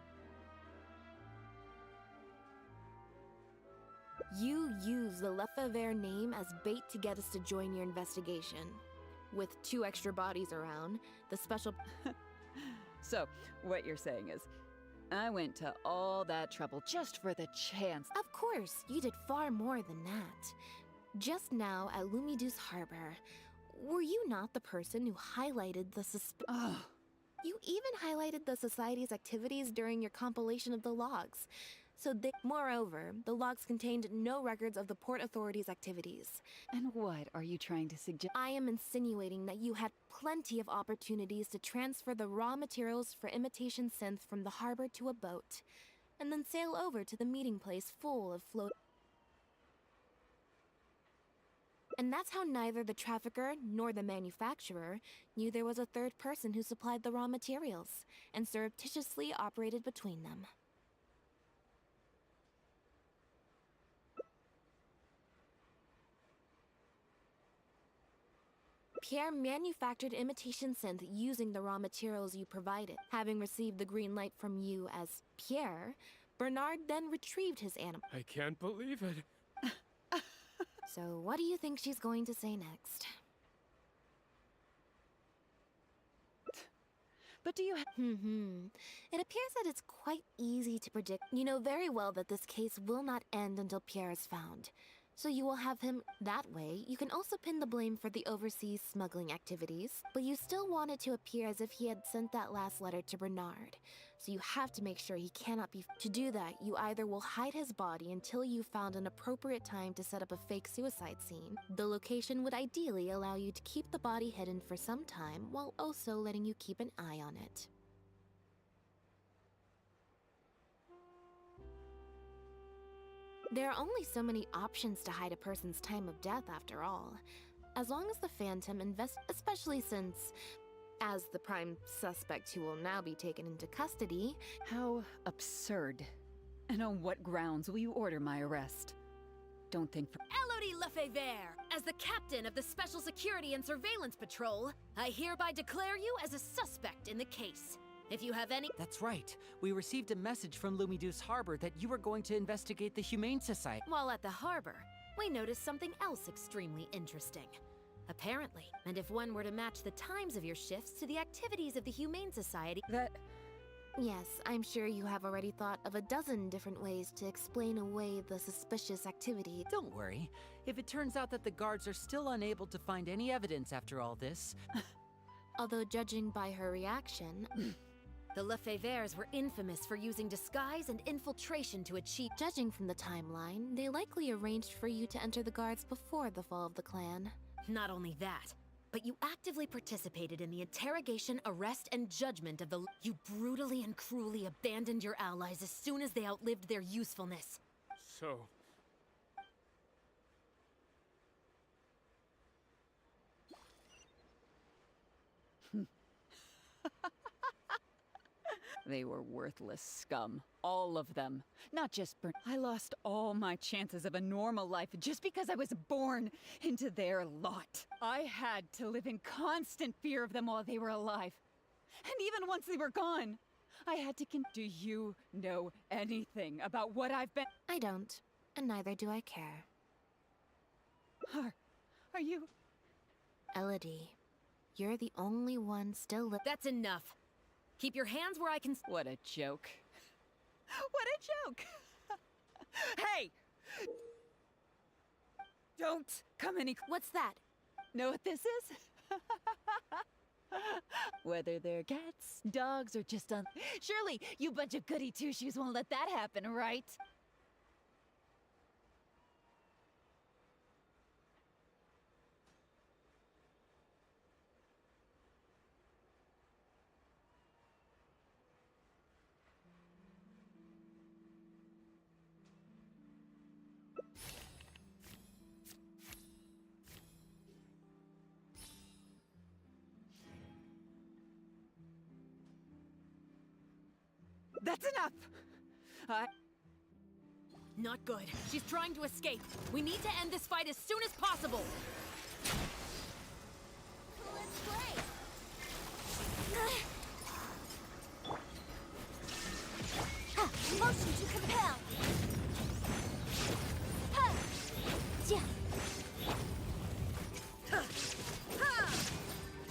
S1: You used the Lefebvre name as bait to get us to join your investigation. With 2 extra bodies around, the special...
S5: So, what you're saying is, I went to all that trouble just for the chance.
S1: Of course, you did far more than that. Just now at Lumidu's Harbor, were you not the person who highlighted the
S5: Oh.
S1: You even highlighted the Society's activities during your compilation of the logs. Moreover, the logs contained no records of the Port Authority's activities.
S5: And what are you trying to suggest?
S1: I am insinuating that you had plenty of opportunities to transfer the raw materials for imitation synth from the harbor to a boat, and then sail over to the meeting place full of And that's how neither the trafficker nor the manufacturer knew there was a third person who supplied the raw materials, and surreptitiously operated between them. Pierre manufactured imitation synth using the raw materials you provided. Having received the green light from you as Pierre, Bernard then retrieved his animal.
S4: I can't believe it.
S1: So what do you think she's going to say next?
S5: But do you
S1: It appears that it's quite easy to predict. You know very well that this case will not end until Pierre is found. So you will have him that way. You can also pin the blame for the overseas smuggling activities, but you still want it to appear as if he had sent that last letter to Bernard. So you have to make sure he cannot be... To do that, you either will hide his body until you found an appropriate time to set up a fake suicide scene. The location would ideally allow you to keep the body hidden for some time, while also letting you keep an eye on it. There are only so many options to hide a person's time of death, after all. As long as the Phantom especially since, as the prime suspect who will now be taken into custody...
S5: How absurd. And on what grounds will you order my arrest? Don't think for...
S7: Elodie Lefebvre, as the captain of the Special Security and Surveillance Patrol, I hereby declare you as a suspect in the case. If you have any...
S6: That's right. We received a message from Lumidu's Harbor that you were going to investigate the Humane Society.
S7: While at the harbor, we noticed something else extremely interesting. Apparently. And if one were to match the times of your shifts to the activities of the Humane Society...
S1: Yes, I'm sure you have already thought of a dozen different ways to explain away the suspicious activity.
S6: Don't worry. If it turns out that the guards are still unable to find any evidence after all this...
S1: Although judging by her reaction...
S7: The Lefevres were infamous for using disguise and infiltration to achieve...
S1: Judging from the timeline, they likely arranged for you to enter the guards before the fall of the clan.
S7: Not only that, but you actively participated in the interrogation, arrest, and judgment of the... You brutally and cruelly abandoned your allies as soon as they outlived their usefulness.
S4: So...
S5: They were worthless scum. All of them. Not just I lost all my chances of a normal life just because I was born into their lot. I had to live in constant fear of them while they were alive. And even once they were gone, I had to Do you know anything about what I've been?
S1: I don't, and neither do I care.
S5: Are you?
S1: Elodie, you're the only one still
S7: That's enough. Keep your hands where I can...
S5: What a joke. What a joke! Hey! Don't come any...
S7: What's that?
S5: Know what this is? Whether they're cats, dogs, or just Surely, you bunch of goody two-shoes won't let that happen, right? That's enough!
S7: Not good. She's trying to escape. We need to end this fight as soon as possible.
S3: Let's play! Motion to compel!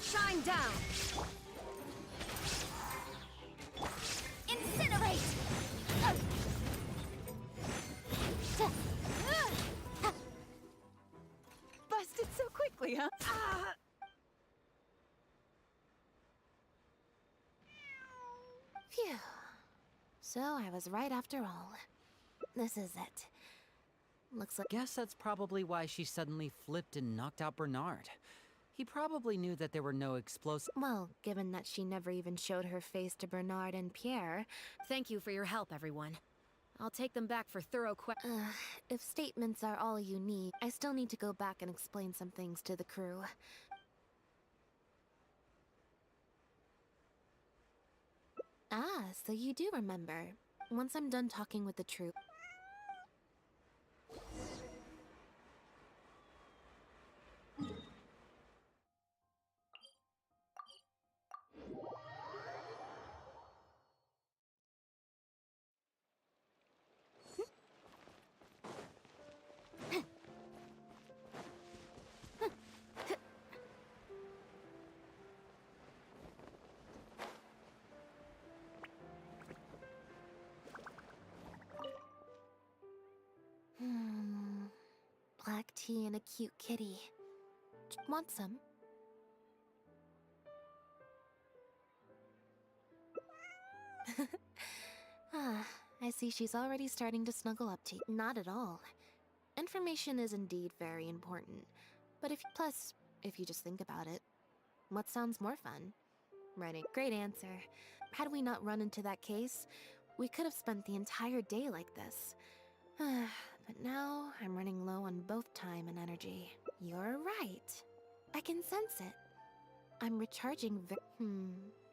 S3: Shine down! Incinerate!
S5: Busted so quickly, huh?
S1: Phew. So I was right after all. This is it. Looks like...
S6: Guess that's probably why she suddenly flipped and knocked out Bernard. He probably knew that there were no explosives.
S1: Well, given that she never even showed her face to Bernard and Pierre...
S7: Thank you for your help, everyone. I'll take them back for thorough
S1: if statements are all you need, I still need to go back and explain some things to the crew. Ah, so you do remember. Once I'm done talking with the troop... Black tea and a cute kitty. Want some? I see she's already starting to snuggle up to you. Not at all. Information is indeed very important. But if you just think about it, what sounds more fun? Writing. Great answer. Had we not run into that case, we could have spent the entire day like this. But now, I'm running low on both time and energy. You're right. I can sense it. I'm recharging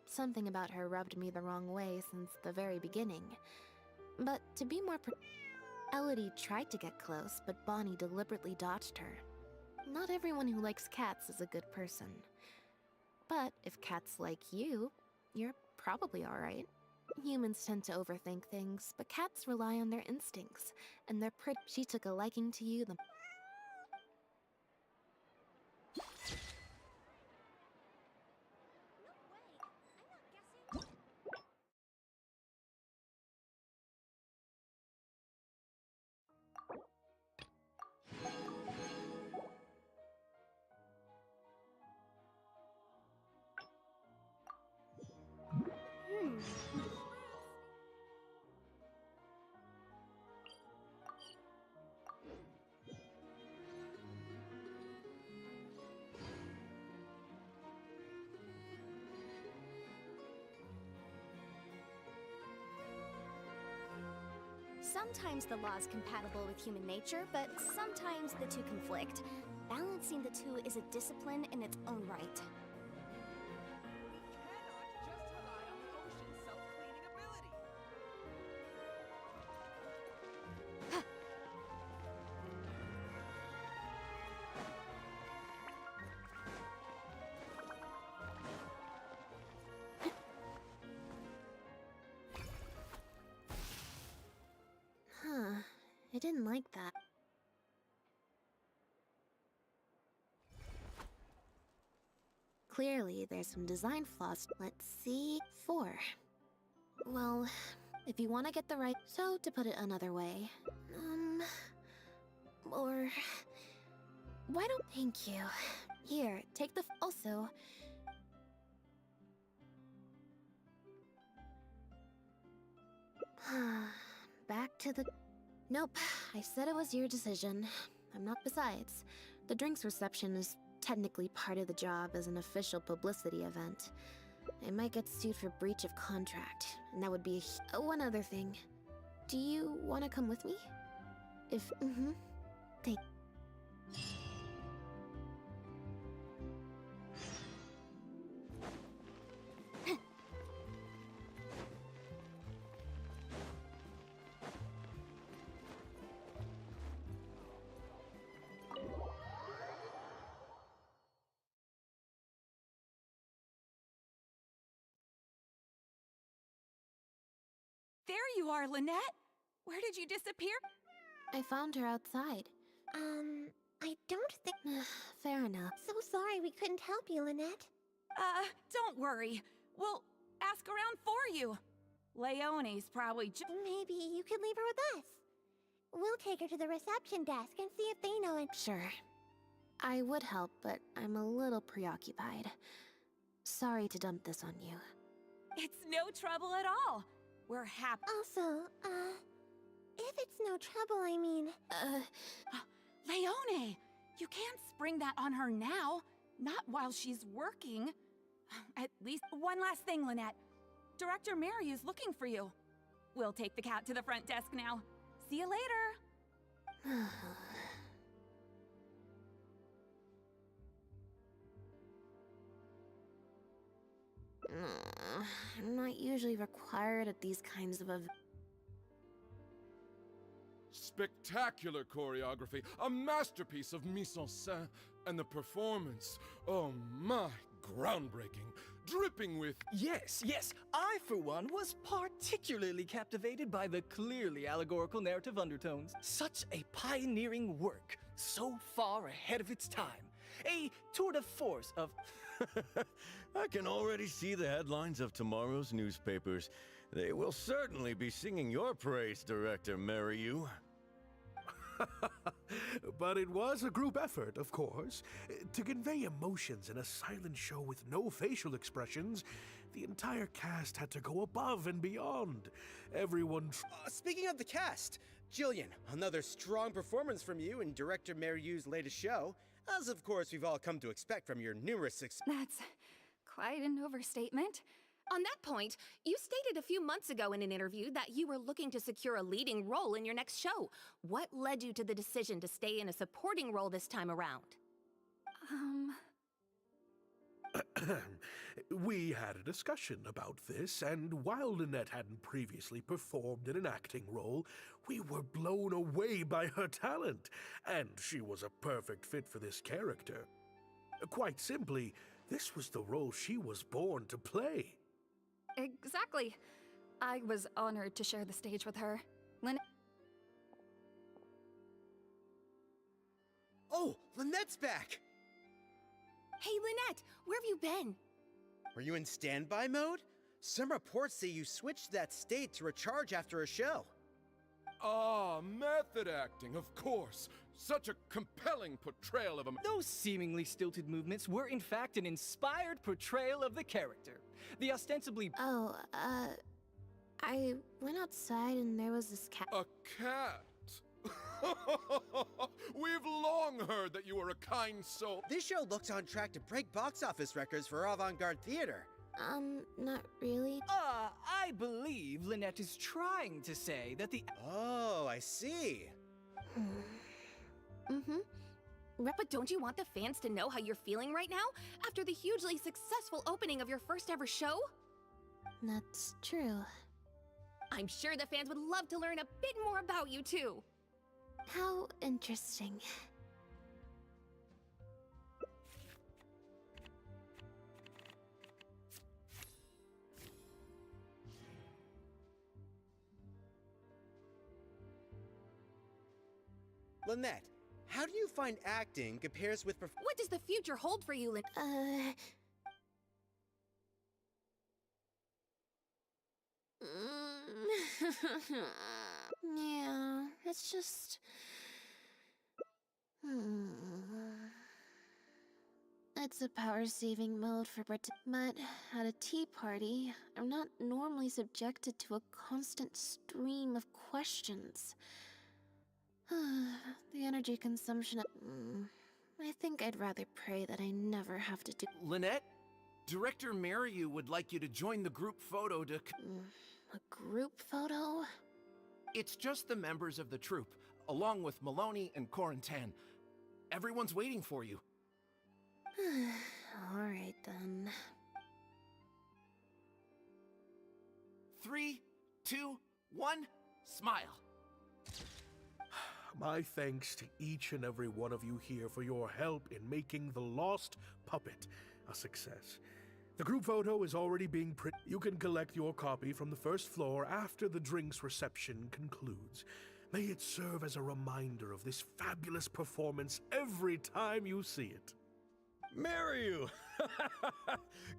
S1: something about her rubbed me the wrong way since the very beginning. But to be more Elodie tried to get close, but Bonnie deliberately dodged her. Not everyone who likes cats is a good person. But if cats like you, you're probably alright. Humans tend to overthink things, but cats rely on their instincts, and they're pretty. She took a liking to you
S8: Sometimes the law is compatible with human nature, but sometimes the two conflict. Balancing the two is a discipline in its own right.
S1: Huh. I didn't like that. Clearly, there's some design flaws. Let's see. 4. Well, if you want to get the right... So, to put it another way... Or... Why don't... Thank you. Here, take the... Also... Back to the... Nope, I said it was your decision. I'm not... Besides, the drinks reception is technically part of the job as an official publicity event. I might get sued for breach of contract, and that would be a... One other thing. Do you want to come with me? If... Thank...
S2: There you are, Lynette! Where did you disappear?
S1: I found her outside.
S8: I don't think...
S1: Fair enough.
S8: So sorry we couldn't help you, Lynette.
S2: Don't worry. We'll ask around for you. Leonie's probably
S8: Maybe you could leave her with us. We'll take her to the reception desk and see if they know it.
S1: Sure. I would help, but I'm a little preoccupied. Sorry to dump this on you.
S2: It's no trouble at all. We're happy.
S8: Also, if it's no trouble, I mean...
S2: Leonie! You can't spring that on her now. Not while she's working. At least one last thing, Lynette. Director Mariu's looking for you. We'll take the cat to the front desk now. See you later.
S1: I'm not usually required at these kinds of events.
S9: Spectacular choreography, a masterpiece of mise-en-scène, and the performance, oh my, groundbreaking, dripping with...
S10: Yes, I for one was particularly captivated by the clearly allegorical narrative undertones. Such a pioneering work, so far ahead of its time. A tour de force of...
S11: I can already see the headlines of tomorrow's newspapers. They will certainly be singing your praise, Director Mariu.
S12: But it was a group effort, of course. To convey emotions in a silent show with no facial expressions, the entire cast had to go above and beyond. Everyone...
S13: Speaking of the cast, Jillian, another strong performance from you in Director Mariu's latest show, as of course we've all come to expect from your numerous
S14: That's quite an overstatement.
S7: On that point, you stated a few months ago in an interview that you were looking to secure a leading role in your next show. What led you to the decision to stay in a supporting role this time around?
S12: We had a discussion about this, and while Lynette hadn't previously performed in an acting role, we were blown away by her talent, and she was a perfect fit for this character. Quite simply, this was the role she was born to play.
S14: Exactly. I was honored to share the stage with her.
S13: Oh, Lynette's back!
S7: Hey, Lynette, where have you been?
S13: Were you in standby mode? Some reports say you switched to that state to recharge after a show.
S9: Ah, method acting, of course. Such a compelling portrayal of a...
S10: Those seemingly stilted movements were in fact an inspired portrayal of the character. The ostensibly...
S1: I went outside and there was this cat...
S9: A cat? We've long heard that you were a kind soul.
S13: This show looks on track to break box office records for avant-garde theater.
S1: Not really.
S10: I I believe Lynette is trying to say that the...
S13: Oh, I see.
S7: But don't you want the fans to know how you're feeling right now after the hugely successful opening of your first ever show?
S1: That's true.
S7: I'm sure the fans would love to learn a bit more about you too.
S1: How interesting.
S13: Lynette, how do you find acting compares with
S7: What does the future hold for you,
S1: Yeah, it's just... It's a power-saving mode for but at a tea party, I'm not normally subjected to a constant stream of questions. The energy consumption... I think I'd rather pray that I never have to do...
S15: Lynette, Director Mariu would like you to join the group photo to...
S1: A group photo?
S15: It's just the members of the troupe, along with Maloney and Corentin. Everyone's waiting for you.
S1: Alright then.
S15: 3, 2, 1, smile.
S12: My thanks to each and every one of you here for your help in making The Lost Puppet a success. The group photo is already being printed. You can collect your copy from the first floor after the drinks reception concludes. May it serve as a reminder of this fabulous performance every time you see it.
S11: Mariu!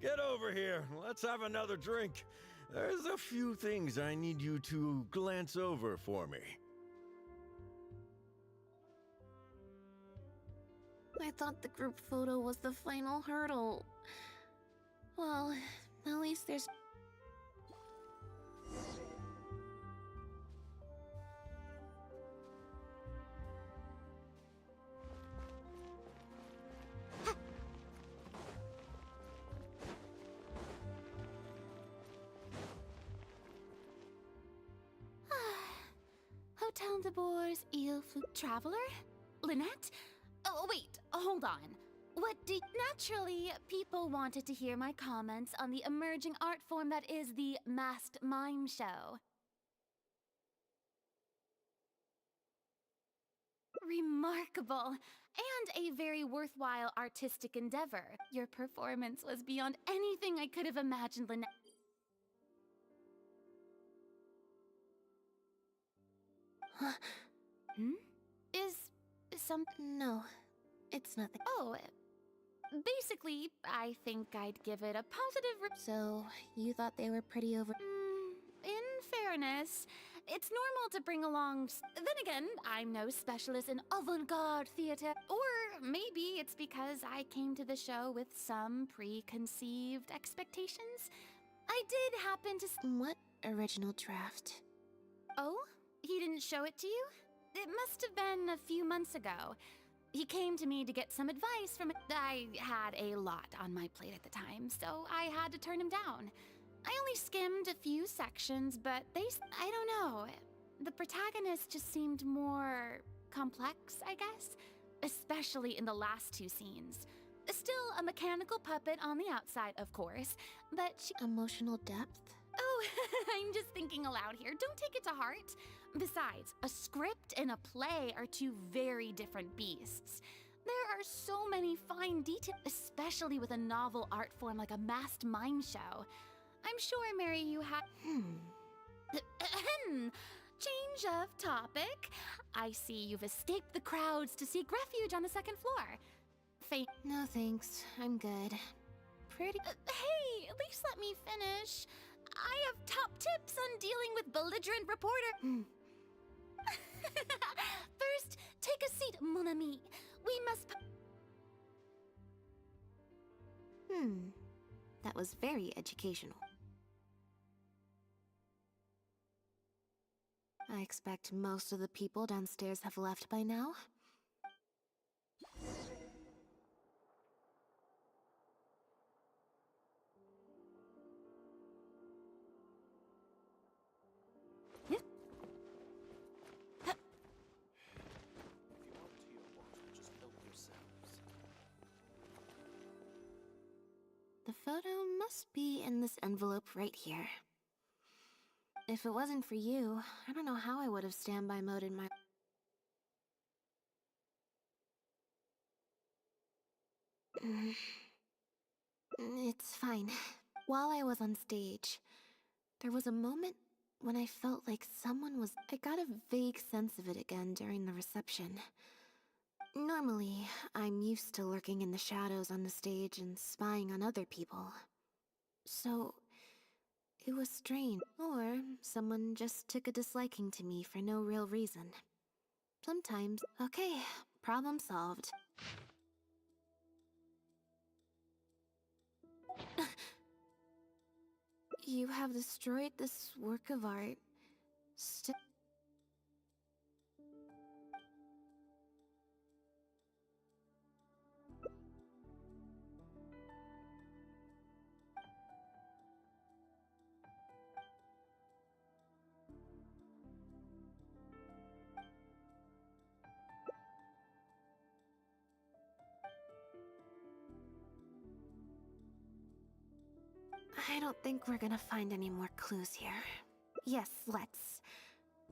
S11: Get over here. Let's have another drink. There's a few things I need you to glance over for me.
S1: I thought the group photo was the final hurdle. Well, at least there's... Hotel de Boers, Il Traveler?
S3: Lynette? Oh, wait, hold on. What do... Naturally, people wanted to hear my comments on the emerging art form that is the masked mime show. Remarkable, and a very worthwhile artistic endeavor. Your performance was beyond anything I could have imagined, Lynette. Is some...
S1: No, it's nothing.
S3: Oh, basically, I think I'd give it a positive...
S1: So, you thought they were pretty over...
S3: In fairness, it's normal to bring along... Then again, I'm no specialist in avant-garde theater. Or maybe it's because I came to the show with some preconceived expectations. I did happen to...
S1: What original draft?
S3: Oh? He didn't show it to you? It must have been a few months ago. He came to me to get some advice from... I had a lot on my plate at the time, so I had to turn him down. I only skimmed a few sections, but they... I don't know. The protagonist just seemed more complex, I guess. Especially in the last two scenes. Still a mechanical puppet on the outside, of course, but she...
S1: Emotional depth?
S3: Oh, I'm just thinking aloud here. Don't take it to heart. Besides, a script and a play are two very different beasts. There are so many fine details, especially with a novel art form like a masked mime show. I'm sure, Mary, you have... Change of topic. I see you've escaped the crowds to seek refuge on the second floor.
S1: No thanks, I'm good. Pretty...
S3: hey, at least let me finish. I have top tips on dealing with belligerent reporter. First, take a seat, mon ami. We must...
S1: That was very educational. I expect most of the people downstairs have left by now. photo must be in this envelope right here. If it wasn't for you, I don't know how I would have standby moded my... It's fine. While I was on stage, there was a moment when I felt like someone was... I got a vague sense of it again during the reception. Normally, I'm used to lurking in the shadows on the stage and spying on other people. So, it was strange. Or someone just took a disliking to me for no real reason. Sometimes, okay, problem solved. You have destroyed this work of art. I don't think we're gonna find any more clues here. Yes, let's.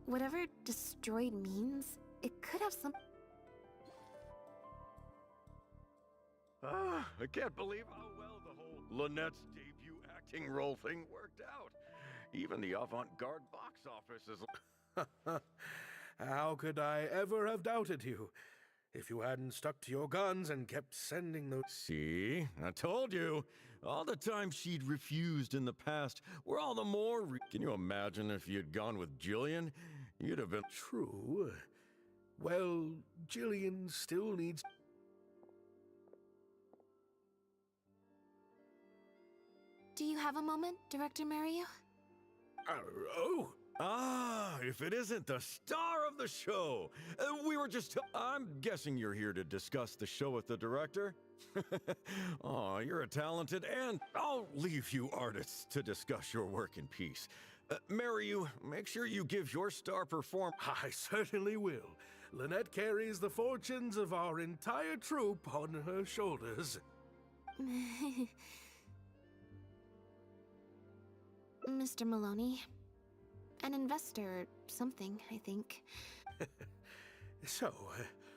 S1: Whatever destroyed means, it could have some...
S11: I can't believe how well the whole Linett's debut acting role thing worked out. Even the avant-garde box office is...
S12: How could I ever have doubted you? If you hadn't stuck to your guns and kept sending those...
S11: See? I told you. All the times she'd refused in the past were all the more... Can you imagine if you'd gone with Jillian? You'd have been...
S12: True. Well, Jillian still needs...
S1: Do you have a moment, Director Mario?
S12: Oh!
S11: Ah, if it isn't the star of the show! We were just... I'm guessing you're here to discuss the show with the director? Oh, you're a talented and... I'll leave you artists to discuss your work in peace. Mario, make sure you give your star perform...
S12: I certainly will. Lynette carries the fortunes of our entire troupe on her shoulders.
S1: Mr. Maloney. An investor or something, I think.
S12: So,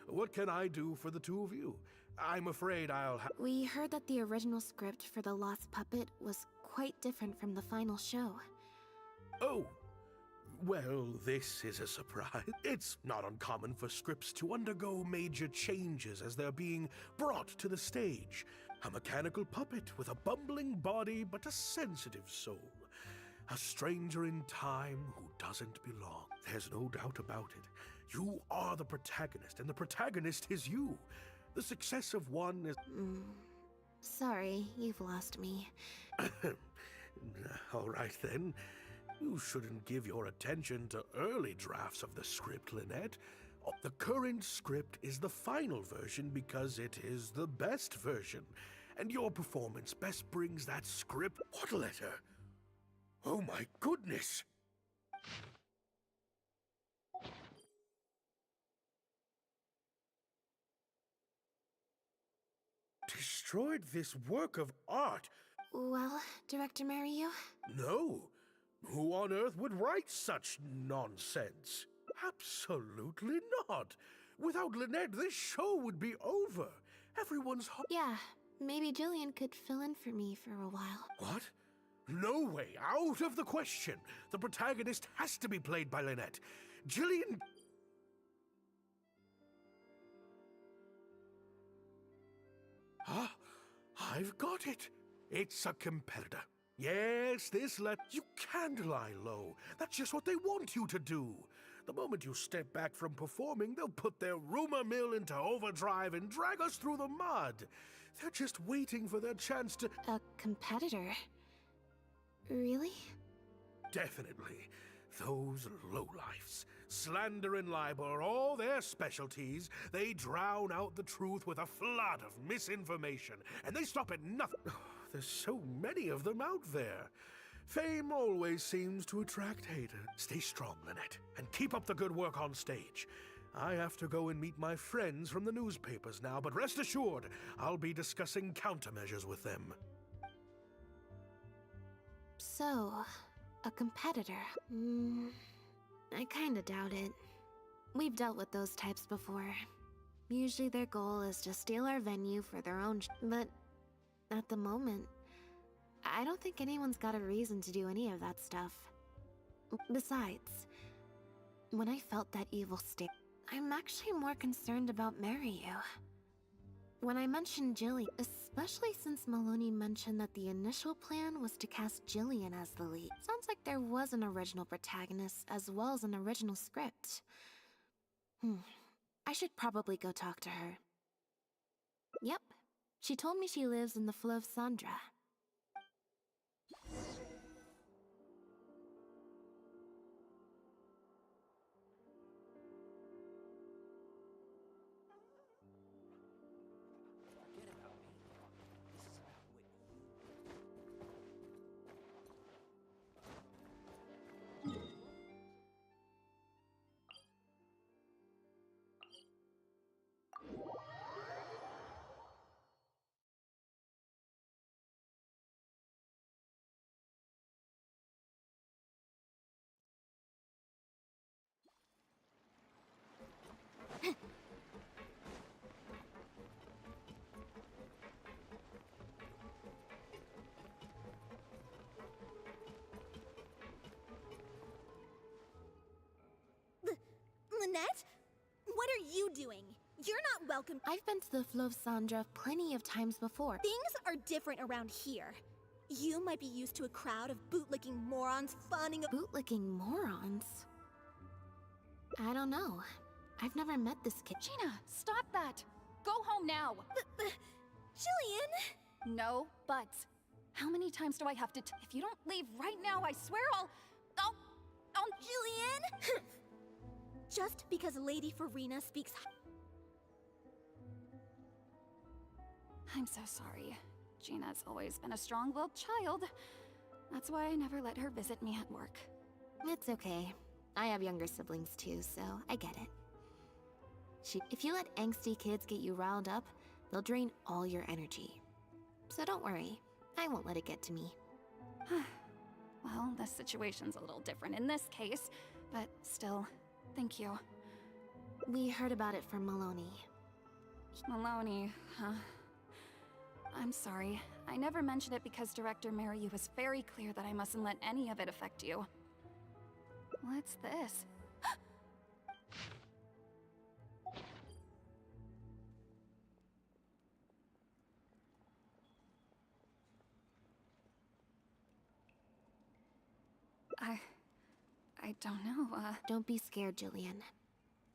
S12: what can I do for the two of you? I'm afraid I'll have...
S1: We heard that the original script for The Lost Puppet was quite different from the final show.
S12: Oh, well, this is a surprise. It's not uncommon for scripts to undergo major changes as they're being brought to the stage. A mechanical puppet with a bumbling body but a sensitive soul. A stranger in time who doesn't belong. There's no doubt about it. You are the protagonist, and the protagonist is you. The success of one is...
S1: Sorry, you've lost me.
S12: All right, then. You shouldn't give your attention to early drafts of the script, Lynette. The current script is the final version because it is the best version. And your performance best brings that script... What letter? Oh my goodness! Destroyed this work of art?
S1: Well, Director Mario?
S12: No. Who on earth would write such nonsense? Absolutely not. Without Lynette, this show would be over. Everyone's...
S1: Yeah, maybe Jillian could fill in for me for a while.
S12: What? No way, out of the question. The protagonist has to be played by Lynette. Jillian... Ah, I've got it. It's a competitor. Yes, this You can't lie low. That's just what they want you to do. The moment you step back from performing, they'll put their rumor mill into overdrive and drag us through the mud. They're just waiting for their chance to...
S1: A competitor? Really?
S12: Definitely. Those lowlifes. Slander and libel are all their specialties. They drown out the truth with a flood of misinformation, and they stop at nothing. There's so many of them out there. Fame always seems to attract haters. Stay strong, Lynette, and keep up the good work on stage. I have to go and meet my friends from the newspapers now, but rest assured, I'll be discussing countermeasures with them.
S1: So, a competitor. I kinda doubt it. We've dealt with those types before. Usually their goal is to steal our venue for their own but at the moment, I don't think anyone's got a reason to do any of that stuff. Besides, when I felt that evil stare, I'm actually more concerned about Mariyu. When I mentioned Jillian, especially since Maloney mentioned that the initial plan was to cast Jillian as the lead. Sounds like there was an original protagonist as well as an original script. I should probably go talk to her. Yep, she told me she lives in the Fleuve Sandra.
S8: Lynette? What are you doing? You're not welcome.
S1: I've been to the Fleuve Sandra plenty of times before.
S8: Things are different around here. You might be used to a crowd of bootlicking morons fawning.
S1: Bootlicking morons? I don't know. I've never met this kid.
S3: Gina, stop that! Go home now!
S8: Jillian!
S3: No buts. How many times do I have to if you don't leave right now, I swear I'll
S8: Jillian! Just because Lady Farina speaks...
S3: I'm so sorry. Gina's always been a strong-willed child. That's why I never let her visit me at work.
S1: It's okay. I have younger siblings too, so I get it. If you let angsty kids get you riled up, they'll drain all your energy. So don't worry, I won't let it get to me.
S3: Well, the situation's a little different in this case, but still, thank you.
S1: We heard about it from Maloney.
S3: Maloney, huh? I'm sorry. I never mentioned it because Director Mariyu was very clear that I mustn't let any of it affect you. What's this? I don't know,
S1: Don't be scared, Jillian.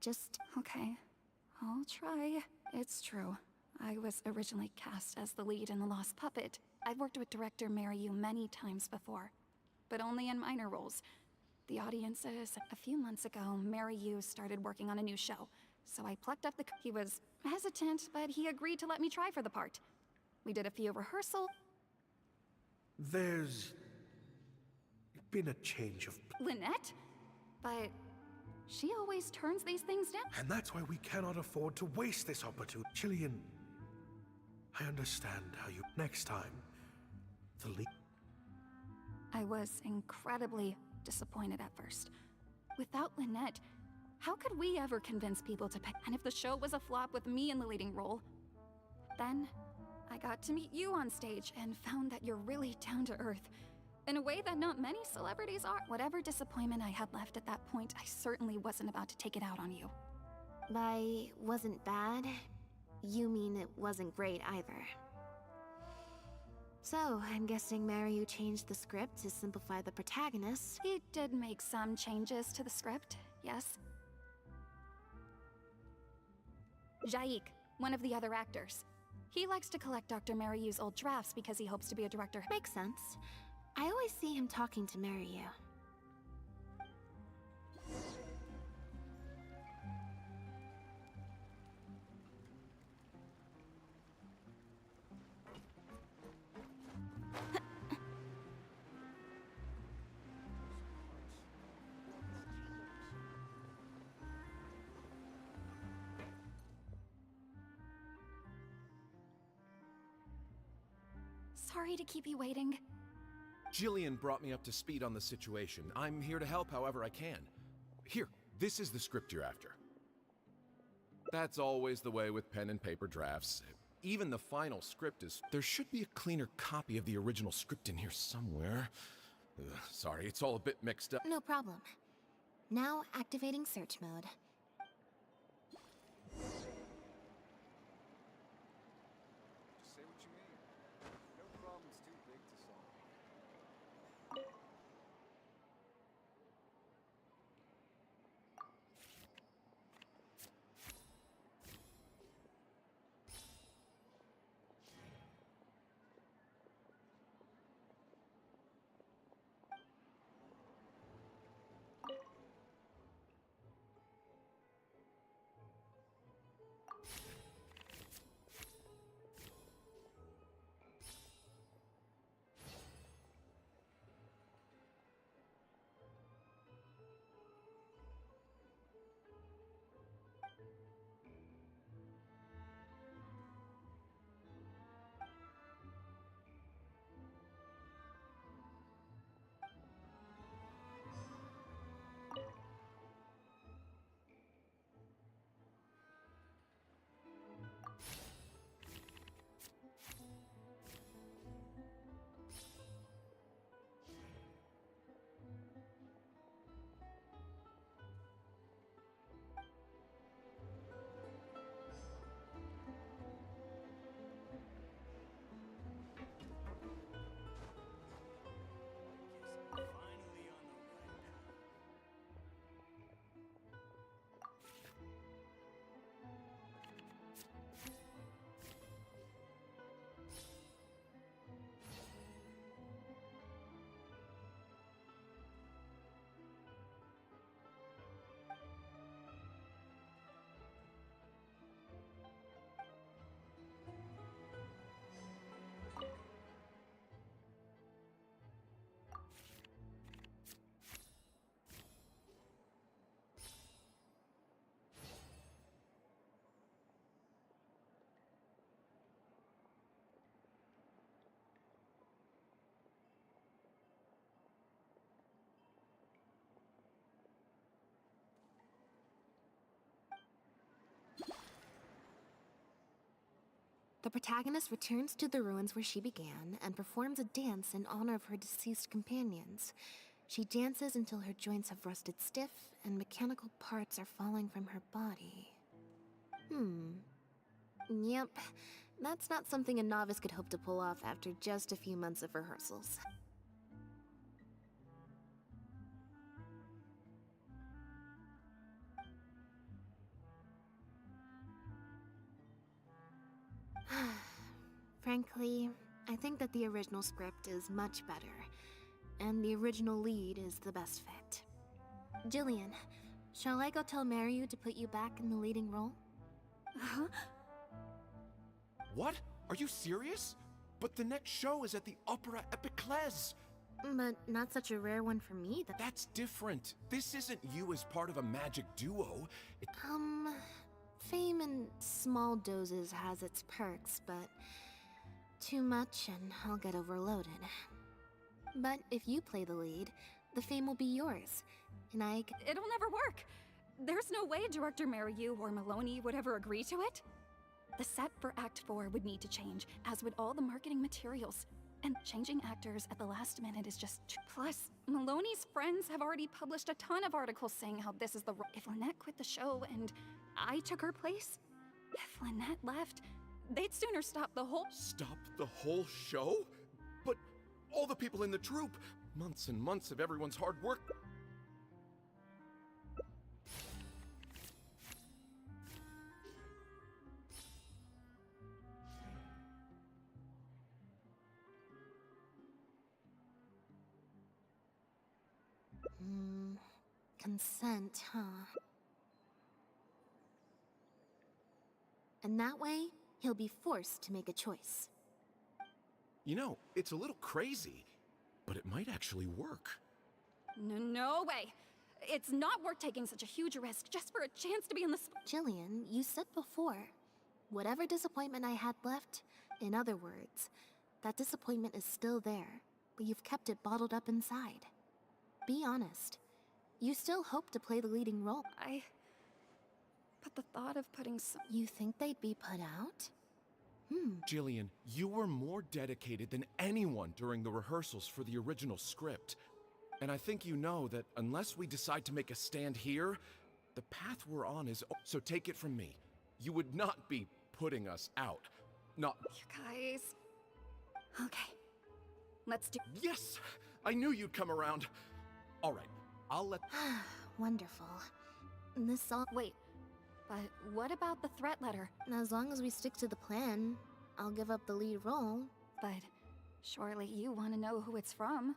S1: Just...
S3: Okay, I'll try. It's true. I was originally cast as the lead in The Lost Puppet. I've worked with Director Mariyu many times before, but only in minor roles. The audiences... A few months ago, Mariyu started working on a new show, so I plucked up the... He was hesitant, but he agreed to let me try for the part. We did a few rehearsals.
S12: There's... been a change of...
S3: Lynettt? But... she always turns these things down.
S12: And that's why we cannot afford to waste this opportunity. Jillian, I understand how you... Next time, the lead...
S3: I was incredibly disappointed at first. Without Lynettt, how could we ever convince people to pay? And if the show was a flop with me in the leading role, then I got to meet you on stage and found that you're really down to earth. In a way that not many celebrities are. Whatever disappointment I had left at that point, I certainly wasn't about to take it out on you.
S1: By wasn't bad, you mean it wasn't great either. So, I'm guessing Mariyu changed the script to simplify the protagonist.
S3: He did make some changes to the script, yes. Jaik, one of the other actors. He likes to collect Dr. Mariyu's old drafts because he hopes to be a director.
S1: Makes sense. I always see him talking to Mariyu.
S3: Sorry to keep you waiting.
S15: Jillian brought me up to speed on the situation. I'm here to help however I can. Here, this is the script you're after. That's always the way with pen and paper drafts. Even the final script is... There should be a cleaner copy of the original script in here somewhere. Sorry, it's all a bit mixed up.
S1: No problem. Now activating search mode.
S16: Just say what you mean. No problem's too big to solve.
S1: The protagonist returns to the ruins where she began and performs a dance in honor of her deceased companions. She dances until her joints have rusted stiff and mechanical parts are falling from her body. Yep, that's not something a novice could hope to pull off after just a few months of rehearsals. Frankly, I think that the original script is much better, and the original lead is the best fit. Jillian, shall I go tell Mariu to put you back in the leading role?
S3: Huh?
S15: What? Are you serious? But the next show is at the Opera Epiclese.
S1: But not such a rare one for me.
S15: That's different. This isn't you as part of a magic duo.
S1: Fame in small doses has its perks, but too much and I'll get overloaded. But if you play the lead, the fame will be yours, and
S14: It'll never work! There's no way Director Mariu or Maloney would ever agree to it. The set for Act 4 would need to change, as would all the marketing materials. And changing actors at the last minute is just Plus, Maloney's friends have already published a ton of articles saying how this is the If Lynette quit the show and I took her place, if Lynette left, they'd sooner stop the whole—
S15: Stop the whole show? But all the people in the troupe, months and months of everyone's hard work.
S1: Consent, huh? And that way, he'll be forced to make a choice.
S15: You know, it's a little crazy, but it might actually work.
S14: No way! It's not worth taking such a huge risk just for a chance to be in the
S1: Jillian, you said before, whatever disappointment I had left, in other words, that disappointment is still there. but you've kept it bottled up inside. Be honest. You still hope to play the leading role.
S14: But the thought of putting some...
S1: You think they'd be put out?
S15: Jillian, you were more dedicated than anyone during the rehearsals for the original script. And I think you know that unless we decide to make a stand here, the path we're on is... So take it from me. You would not be putting us out. Not...
S14: You guys... Okay. Let's do...
S15: Yes! I knew you'd come around. All right, I'll let...
S1: Wonderful. This all...
S14: Wait. But what about the threat letter?
S1: As long as we stick to the plan, I'll give up the lead role.
S14: But surely you want to know who it's from.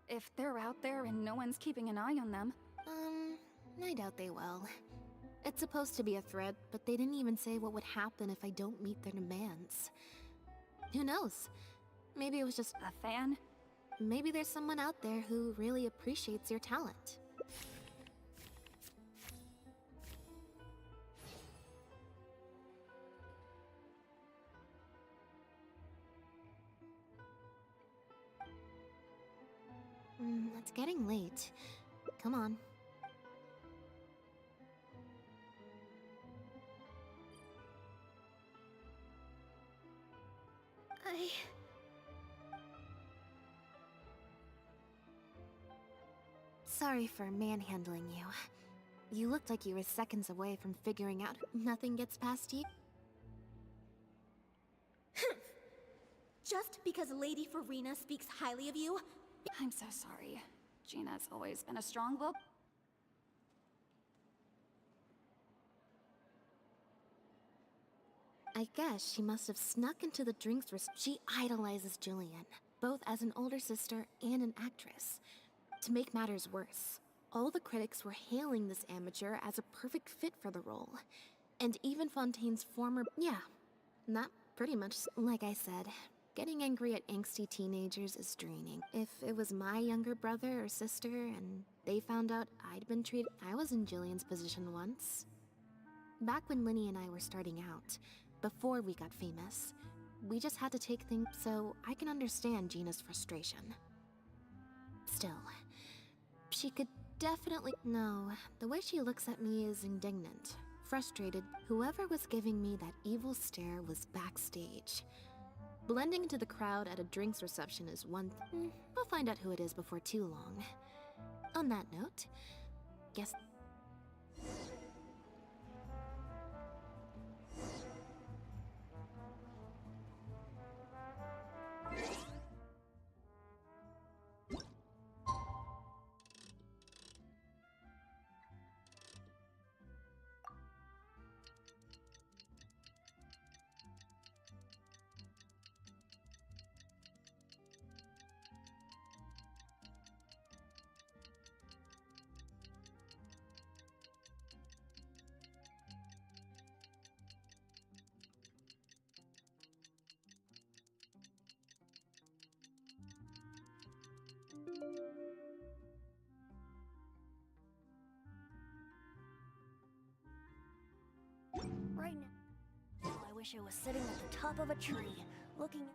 S14: If they're out there and no one's keeping an eye on them.
S1: I doubt they will. It's supposed to be a threat, but they didn't even say what would happen if I don't meet their demands. Who knows? Maybe it was just
S14: a fan?
S1: Maybe there's someone out there who really appreciates your talent. It's getting late. Come on. Sorry for manhandling you. You looked like you were seconds away from figuring out nothing gets past you.
S8: Just because Lady Farina speaks highly of you?
S14: I'm so sorry. Gina's always been a strong-willed...
S1: I guess she must have snuck into the drinks. She idolizes Jillian, both as an older sister and an actress. To make matters worse, all the critics were hailing this amateur as a perfect fit for the role. And even Fontaine's former... Yeah, that pretty much... Like I said, getting angry at angsty teenagers is draining. If it was my younger brother or sister and they found out I'd been treated... I was in Jillian's position once. Back when Linny and I were starting out, before we got famous, we just had to take things... So I can understand Gina's frustration. Still, she could definitely... No, the way she looks at me is indignant, frustrated. Whoever was giving me that evil stare was backstage. Blending into the crowd at a drinks reception is one thing. We'll find out who it is before too long. On that note, guess...
S8: Right now. Oh, I wish I was sitting at the top of a tree, looking at...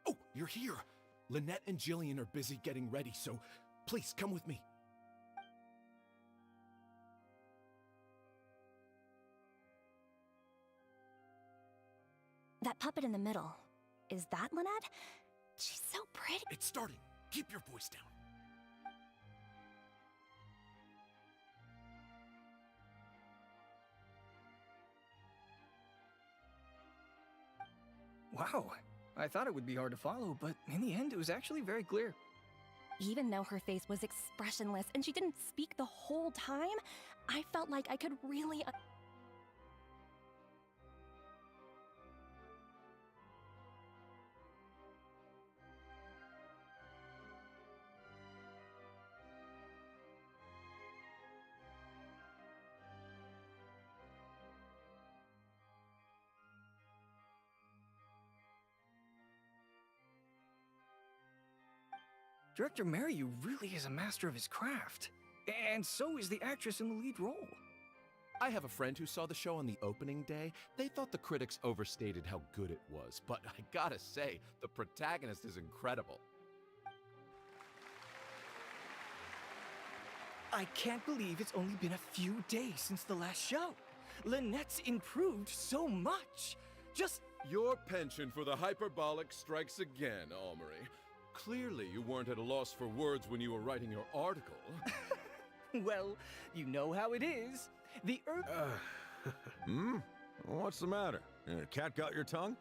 S15: Oh, you're here! Lynette and Jillian are busy getting ready, so please come with me.
S8: That puppet in the middle, is that Lynette? She's so pretty.
S15: It's starting. Keep your voice down.
S10: Wow. I thought it would be hard to follow, but in the end, it was actually very clear.
S17: Even though her face was expressionless and she didn't speak the whole time, I felt like I could really.
S10: Director Mariu really is a master of his craft. And so is the actress in the lead role.
S15: I have a friend who saw the show on the opening day. They thought the critics overstated how good it was, but I gotta say, the protagonist is incredible.
S10: I can't believe it's only been a few days since the last show. Lynette's improved so much. Just
S9: Your penchant for the hyperbolic strikes again, Almery. Clearly, you weren't at a loss for words when you were writing your article.
S10: well, you know how it is. The Earth.
S11: What's the matter? Cat got your tongue?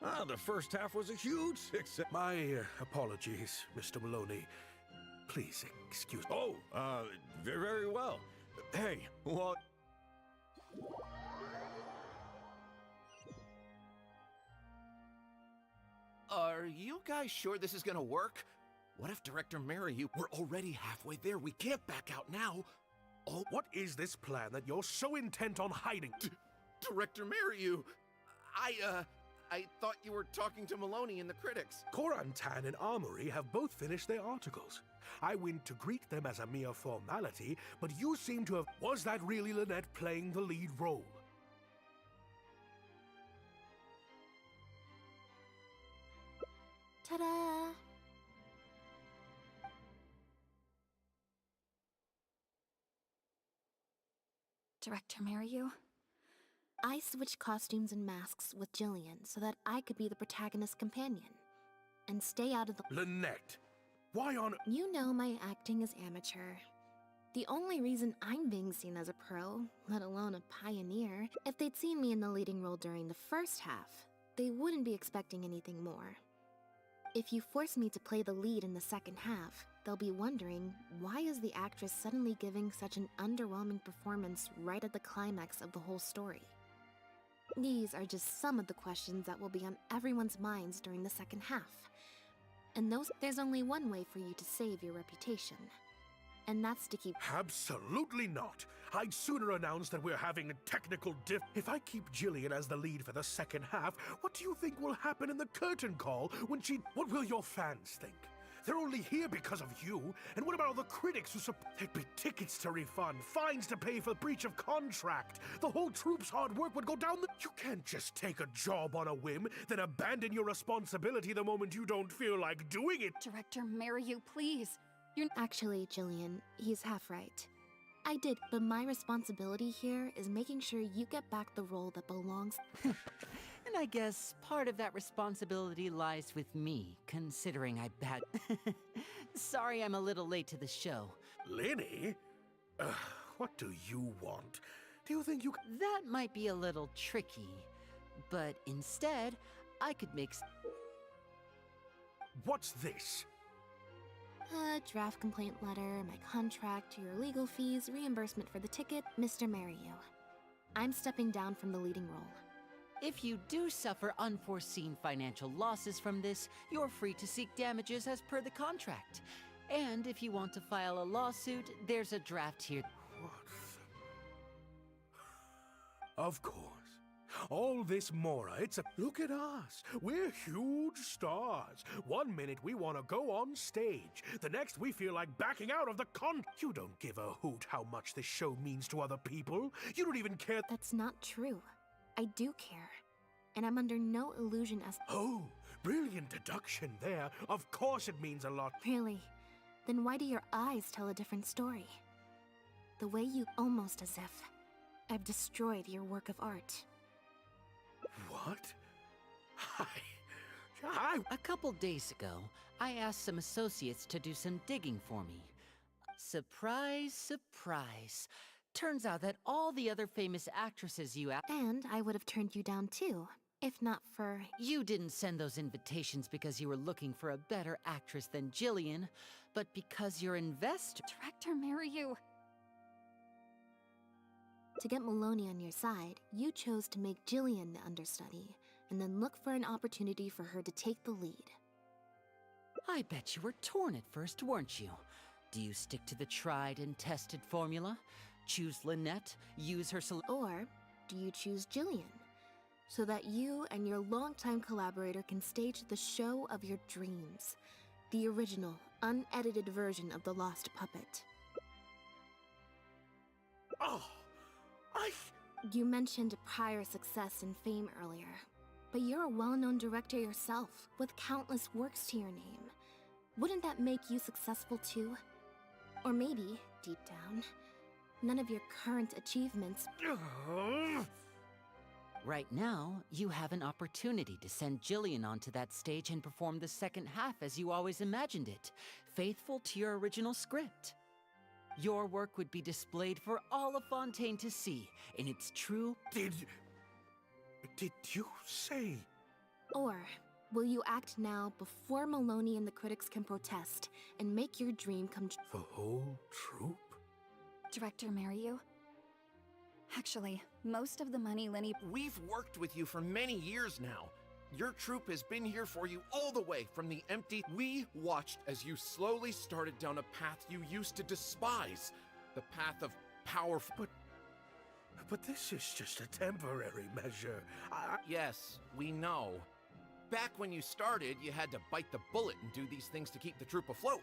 S11: Ah, the first half was a huge success.
S12: My apologies, Mr. Maloney. Please excuse me.
S11: Oh, very, very well. Hey, what?
S15: Are you guys sure this is gonna work? What if Director Mariu... We're already halfway there. We can't back out now.
S12: Oh, what is this plan that you're so intent on hiding?
S15: Director Mariu! I thought you were talking to Maloney and the critics.
S12: Korantan and Armory have both finished their articles. I went to greet them as a mere formality, but you seem to have... Was that really Lynette playing the lead role?
S1: Ta-da!
S14: Director Mariu?
S1: I switched costumes and masks with Jillian so that I could be the protagonist's companion and stay out of the—
S12: Lynette! Why on—
S1: You know my acting is amateur. The only reason I'm being seen as a pro, let alone a pioneer, if they'd seen me in the leading role during the first half, they wouldn't be expecting anything more. If you force me to play the lead in the second half, they'll be wondering, why is the actress suddenly giving such an underwhelming performance right at the climax of the whole story? These are just some of the questions that will be on everyone's minds during the second half. And there's only one way for you to save your reputation. And that's to keep—
S12: Absolutely not! I'd sooner announce that we're having a technical diff— If I keep Jillian as the lead for the second half, what do you think will happen in the curtain call when she— What will your fans think? They're only here because of you. And what about all the critics who There'd be tickets to refund, fines to pay for breach of contract. The whole troupe's hard work would go down the— You can't just take a job on a whim, then abandon your responsibility the moment you don't feel like doing it.
S14: Director Mariu, please.
S1: Actually, Jillian, he's half right. I did, but my responsibility here is making sure you get back the role that belongs—
S6: And I guess part of that responsibility lies with me, considering I bad. Sorry I'm a little late to the show.
S12: Linny? What do you want? Do you think you—
S6: That might be a little tricky, but instead, I could make—
S12: What's this?
S1: A draft complaint letter, my contract, your legal fees, reimbursement for the ticket, Mr. Mariu. I'm stepping down from the leading role.
S6: If you do suffer unforeseen financial losses from this, you're free to seek damages as per the contract. And if you want to file a lawsuit, there's a draft here.
S12: What? Of course. All this Mora, it's a— Look at us. We're huge stars. One minute we want to go on stage. The next we feel like backing out of the You don't give a hoot how much this show means to other people. You don't even care—
S1: That's not true. I do care. And I'm under no illusion as—
S12: Oh, brilliant deduction there. Of course it means a lot.
S1: Really? Then why do your eyes tell a different story? The way you— Almost as if I've destroyed your work of art.
S12: What?
S6: A couple days ago, I asked some associates to do some digging for me. Surprise, surprise. Turns out that all the other famous actresses you asked—
S1: And I would have turned you down too, if not for—
S6: You didn't send those invitations because you were looking for a better actress than Jillian, but because your investor—
S14: Director Mariyu.
S1: To get Maloney on your side, you chose to make Jillian the understudy, and then look for an opportunity for her to take the lead.
S6: I bet you were torn at first, weren't you? Do you stick to the tried and tested formula? Choose Lynette, use her
S1: Or do you choose Jillian, so that you and your longtime collaborator can stage the show of your dreams? The original, unedited version of The Lost Puppet.
S12: Oh,
S1: You mentioned prior success and fame earlier, but you're a well-known director yourself, with countless works to your name. Wouldn't that make you successful too? Or maybe, deep down, none of your current achievements—
S6: Right now, you have an opportunity to send Jillian onto that stage and perform the second half as you always imagined it, faithful to your original script. Your work would be displayed for all of Fontaine to see in its true—
S12: Did you say—
S1: Or will you act now before Maloney and the critics can protest and make your dream come true?
S12: The whole troupe?
S14: Director Mariyu. Actually, most of the money Lenny—
S15: We've worked with you for many years now. Your troupe has been here for you all the way from the empty— We watched as you slowly started down a path you used to despise. The path of powerful—
S12: But this is just a temporary measure.
S15: Yes, we know. Back when you started, you had to bite the bullet and do these things to keep the troupe afloat.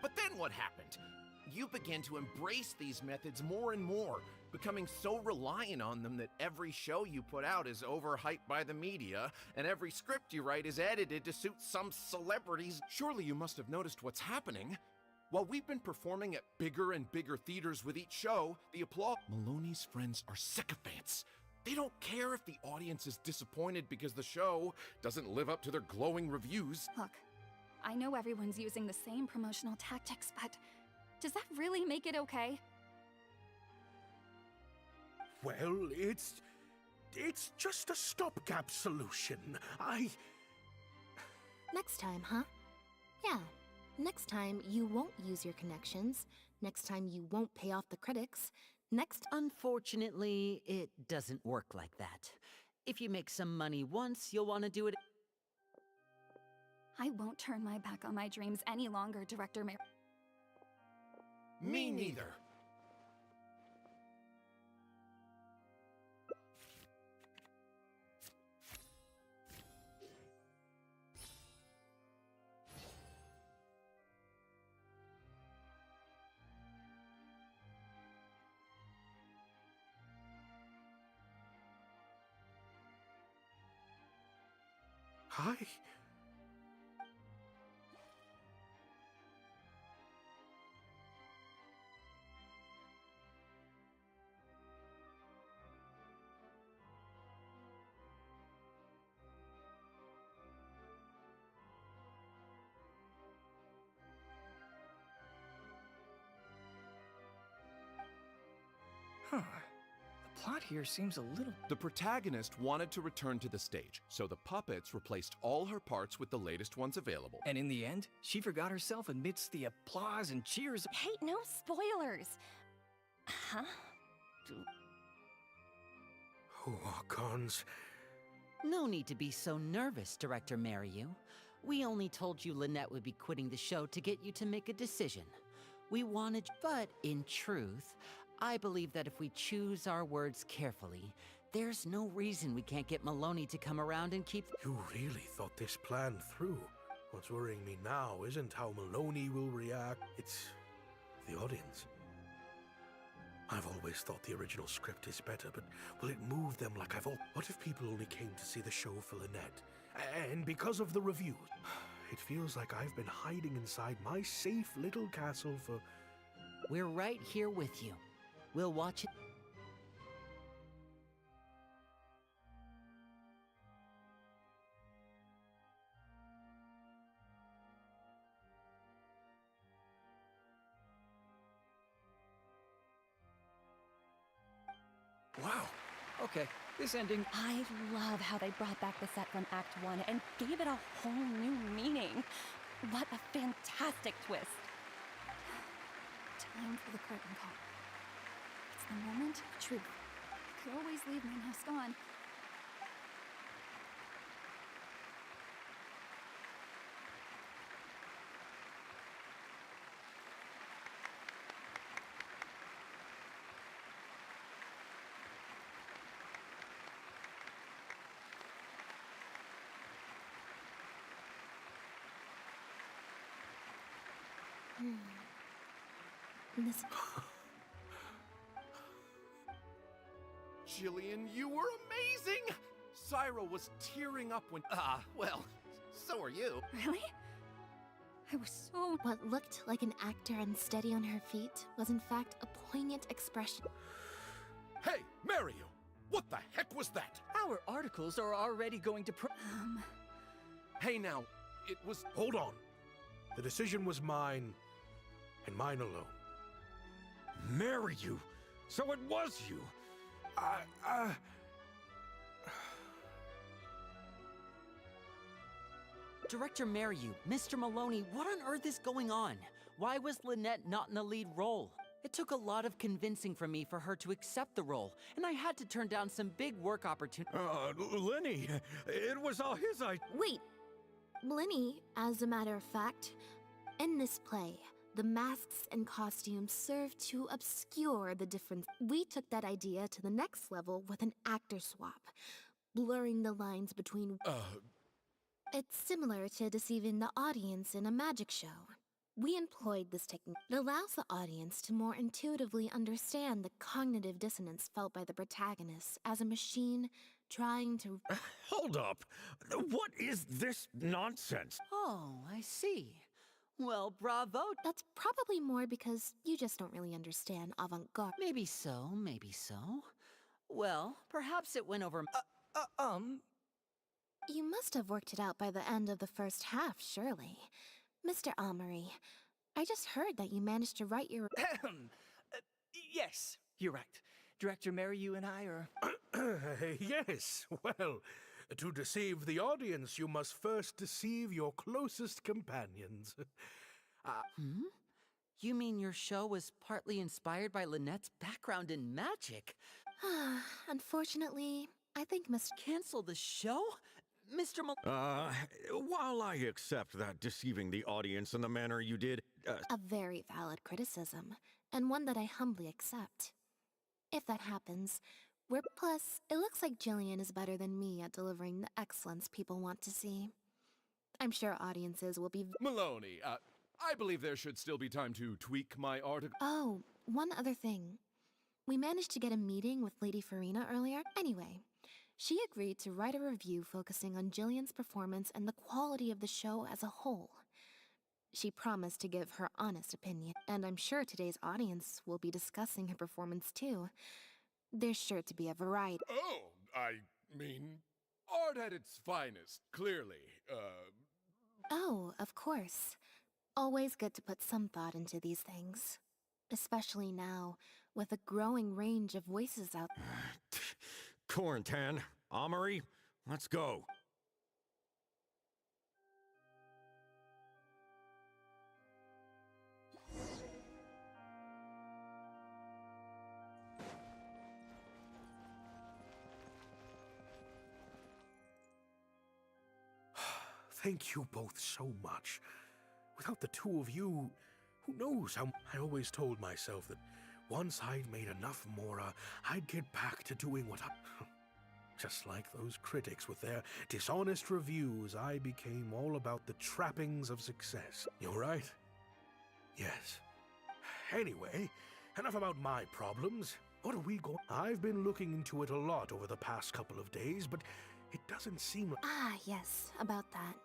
S15: But then what happened? You began to embrace these methods more and more, becoming so reliant on them that every show you put out is overhyped by the media, and every script you write is edited to suit some celebrities. Surely you must have noticed what's happening. While we've been performing at bigger and bigger theaters with each show, the applause— Maloney's friends are sycophants. They don't care if the audience is disappointed because the show doesn't live up to their glowing reviews.
S14: Look, I know everyone's using the same promotional tactics, but does that really make it okay?
S12: Well, it's just a stopgap solution.
S1: Next time, huh? Yeah. Next time, you won't use your connections. Next time, you won't pay off the critics.
S6: Unfortunately, it doesn't work like that. If you make some money once, you'll want to do it—
S14: I won't turn my back on my dreams any longer, Director Mariyu.
S15: Me neither.
S12: Hi.
S10: Huh. The plot here seems a little—
S15: The protagonist wanted to return to the stage, so the puppets replaced all her parts with the latest ones available.
S10: And in the end, she forgot herself amidst the applause and cheers.
S17: Hey, no spoilers! Huh?
S12: Walk-ons.
S6: No need to be so nervous, Director Mariyu. We only told you Lynette would be quitting the show to get you to make a decision. We wanted— But in truth, I believe that if we choose our words carefully, there's no reason we can't get Maloney to come around and keep—
S12: You really thought this plan through. What's worrying me now isn't how Maloney will react, it's the audience. I've always thought the original script is better, but will it move them like What if people only came to see the show for Lynette? And because of the reviews? It feels like I've been hiding inside my safe little castle for—
S6: We're right here with you. We'll watch it.
S10: Wow. Okay, this ending.
S17: I love how they brought back the set from Act 1 and gave it a whole new meaning. What a fantastic twist.
S14: Time for the curtain call. It's the moment of truth. I could always leave my mask on.
S1: This.
S15: Jillian, you were amazing! Syra was tearing up when. Well, so are you.
S14: Really? I was so.
S1: What looked like an actor unsteady on her feet was in fact a poignant expression.
S9: Hey, Mario! What the heck was that?
S10: Our articles are already going to
S15: Hey now, it was.
S12: Hold on. The decision was mine, and mine alone.
S11: Marry you? So it was you?
S6: Director Mariu, Mr. Maloney, what on earth is going on? Why was Lynette not in the lead role? It took a lot of convincing from me for her to accept the role, and I had to turn down some big work opportunities.
S11: Lenny, it was all his idea.
S1: Wait! Blinny, as a matter of fact, in this play, the masks and costumes serve to obscure the difference. We took that idea to the next level with an actor swap, blurring the lines between... It's similar to deceiving the audience in a magic show. We employed this technique. It allows the audience to more intuitively understand the cognitive dissonance felt by the protagonist as a machine trying to...
S11: Hold up! What is this nonsense?
S6: Oh, I see. Well, bravo.
S1: That's probably more because you just don't really understand avant-garde.
S6: Maybe so, maybe so. Well, perhaps it went over...
S1: You must have worked it out by the end of the first half, surely. Mr. Amory, I just heard that you managed to write your...
S10: Yes, you're right. Director Mariu and I are...
S12: Yes, well, to deceive the audience, you must first deceive your closest companions.
S6: You mean your show was partly inspired by Lynette's background in magic?
S1: Unfortunately, I think Mr.
S6: Cancel the show? Mr.
S11: While I accept that deceiving the audience in the manner you did...
S1: A very valid criticism, and one that I humbly accept. If that happens, Plus, it looks like Jillian is better than me at delivering the excellence people want to see. I'm sure audiences will be...
S9: Maloney, I believe there should still be time to tweak my article.
S1: Oh, one other thing. We managed to get a meeting with Lady Farina earlier. Anyway, she agreed to write a review focusing on Jillian's performance and the quality of the show as a whole. She promised to give her honest opinion, and I'm sure today's audience will be discussing her performance too. There's sure to be a variety.
S9: Oh, I mean, art at its finest, clearly.
S1: Oh, of course. Always good to put some thought into these things. Especially now, with a growing range of voices out there.
S11: Corentin, Amory, let's go.
S12: Thank you both so much. Without the two of you, who knows how... I always told myself that once I'd made enough Mora, I'd get back to doing what I... Just like those critics with their dishonest reviews, I became all about the trappings of success. You're right? Yes. Anyway, enough about my problems. What are we going... I've been looking into it a lot over the past couple of days, but it doesn't seem like...
S1: Ah, yes, about that.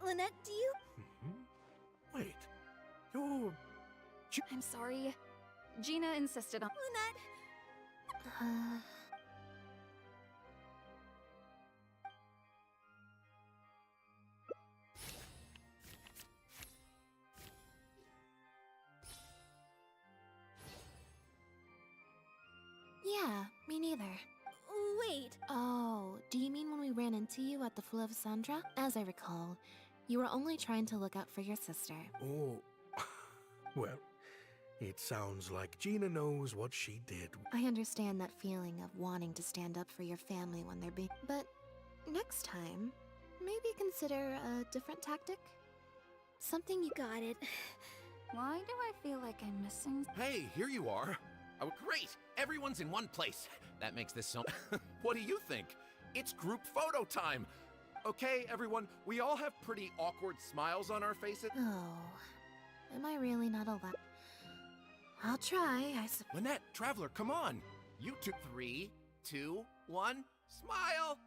S8: Lynette, do you...
S12: Wait, you're...
S14: I'm sorry. Gina insisted on...
S8: Lynette!
S1: about the flu of Sandra? As I recall, you were only trying to look out for your sister.
S12: Oh, well, it sounds like Gina knows what she did.
S1: I understand that feeling of wanting to stand up for your family when they're being... But next time, maybe consider a different tactic? Something you...
S8: Got it.
S14: Why do I feel like I'm missing?
S15: Hey, here you are. Oh, great! Everyone's in one place. That makes this so... What do you think? It's group photo time! Okay, everyone, we all have pretty awkward smiles on our faces.
S1: Oh, am I really not allowed? I'll try, I suppose.
S15: Lynette, Traveler, come on! You two... 3, 2, 1, smile!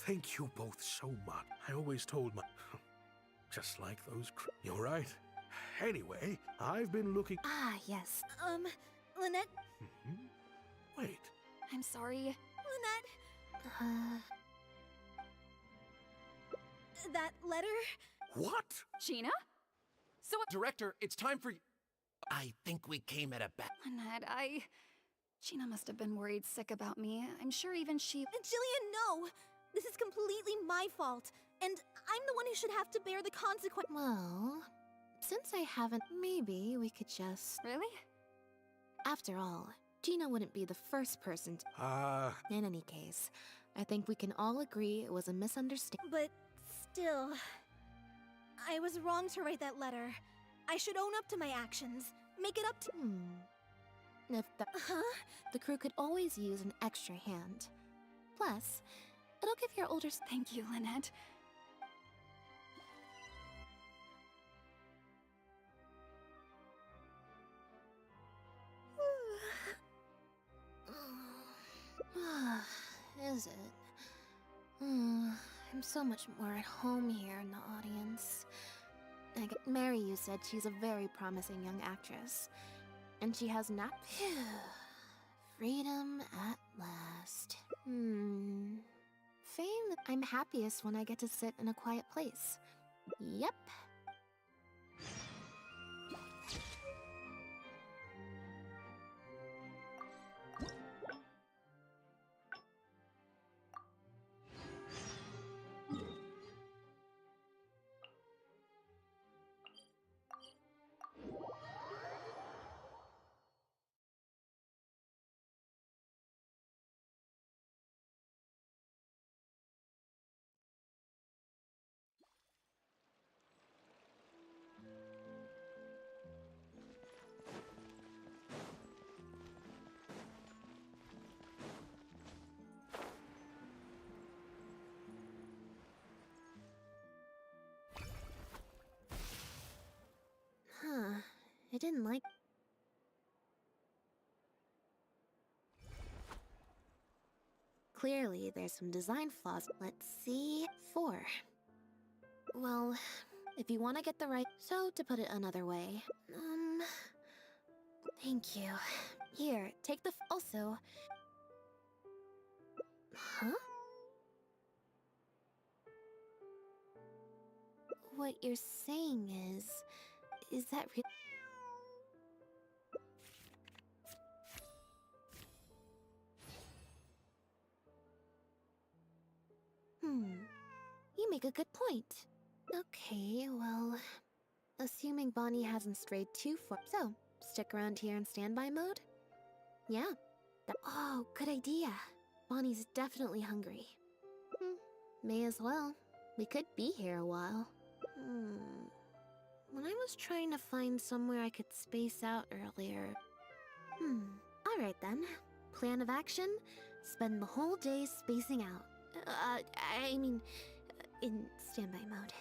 S12: Thank you both so much. I always told my... Just like those... You're right. Anyway, I've been looking...
S1: Ah, yes.
S8: Lynette?
S12: Wait.
S14: I'm sorry.
S8: Lynette? That letter?
S12: What?
S14: Gina? So
S15: Director, it's time for... I think we came at a bad...
S14: Lynette, Gina must have been worried sick about me. I'm sure even she...
S8: Jillian, no! This is completely my fault, and I'm the one who should have to bear the consequence.
S1: Well, since I haven't, maybe we could just...
S14: Really?
S1: After all, Gina wouldn't be the first person to... In any case, I think we can all agree it was a misunderstanding.
S8: But still, I was wrong to write that letter. I should own up to my actions. Make it up to...
S1: If the... The crew could always use an extra hand. Plus, it'll give your older...
S14: Thank you, Lynette.
S1: Is it? I'm so much more at home here in the audience. Mary, you said she's a very promising young actress. And she has not... Freedom at last. Fame? I'm happiest when I get to sit in a quiet place. Yep. I didn't like... Clearly, there's some design flaws. Let's see... 4. Well, if you want to get the right... So, to put it another way... Thank you. Here, take the... Also... Huh? What you're saying is that real? You make a good point. Okay, well... Assuming Bonnie hasn't strayed too far... So, stick around here in standby mode? Yeah. Oh, good idea. Bonnie's definitely hungry. May as well. We could be here a while. When I was trying to find somewhere I could space out earlier... Alright then. Plan of action? Spend the whole day spacing out. I mean, in standby mode.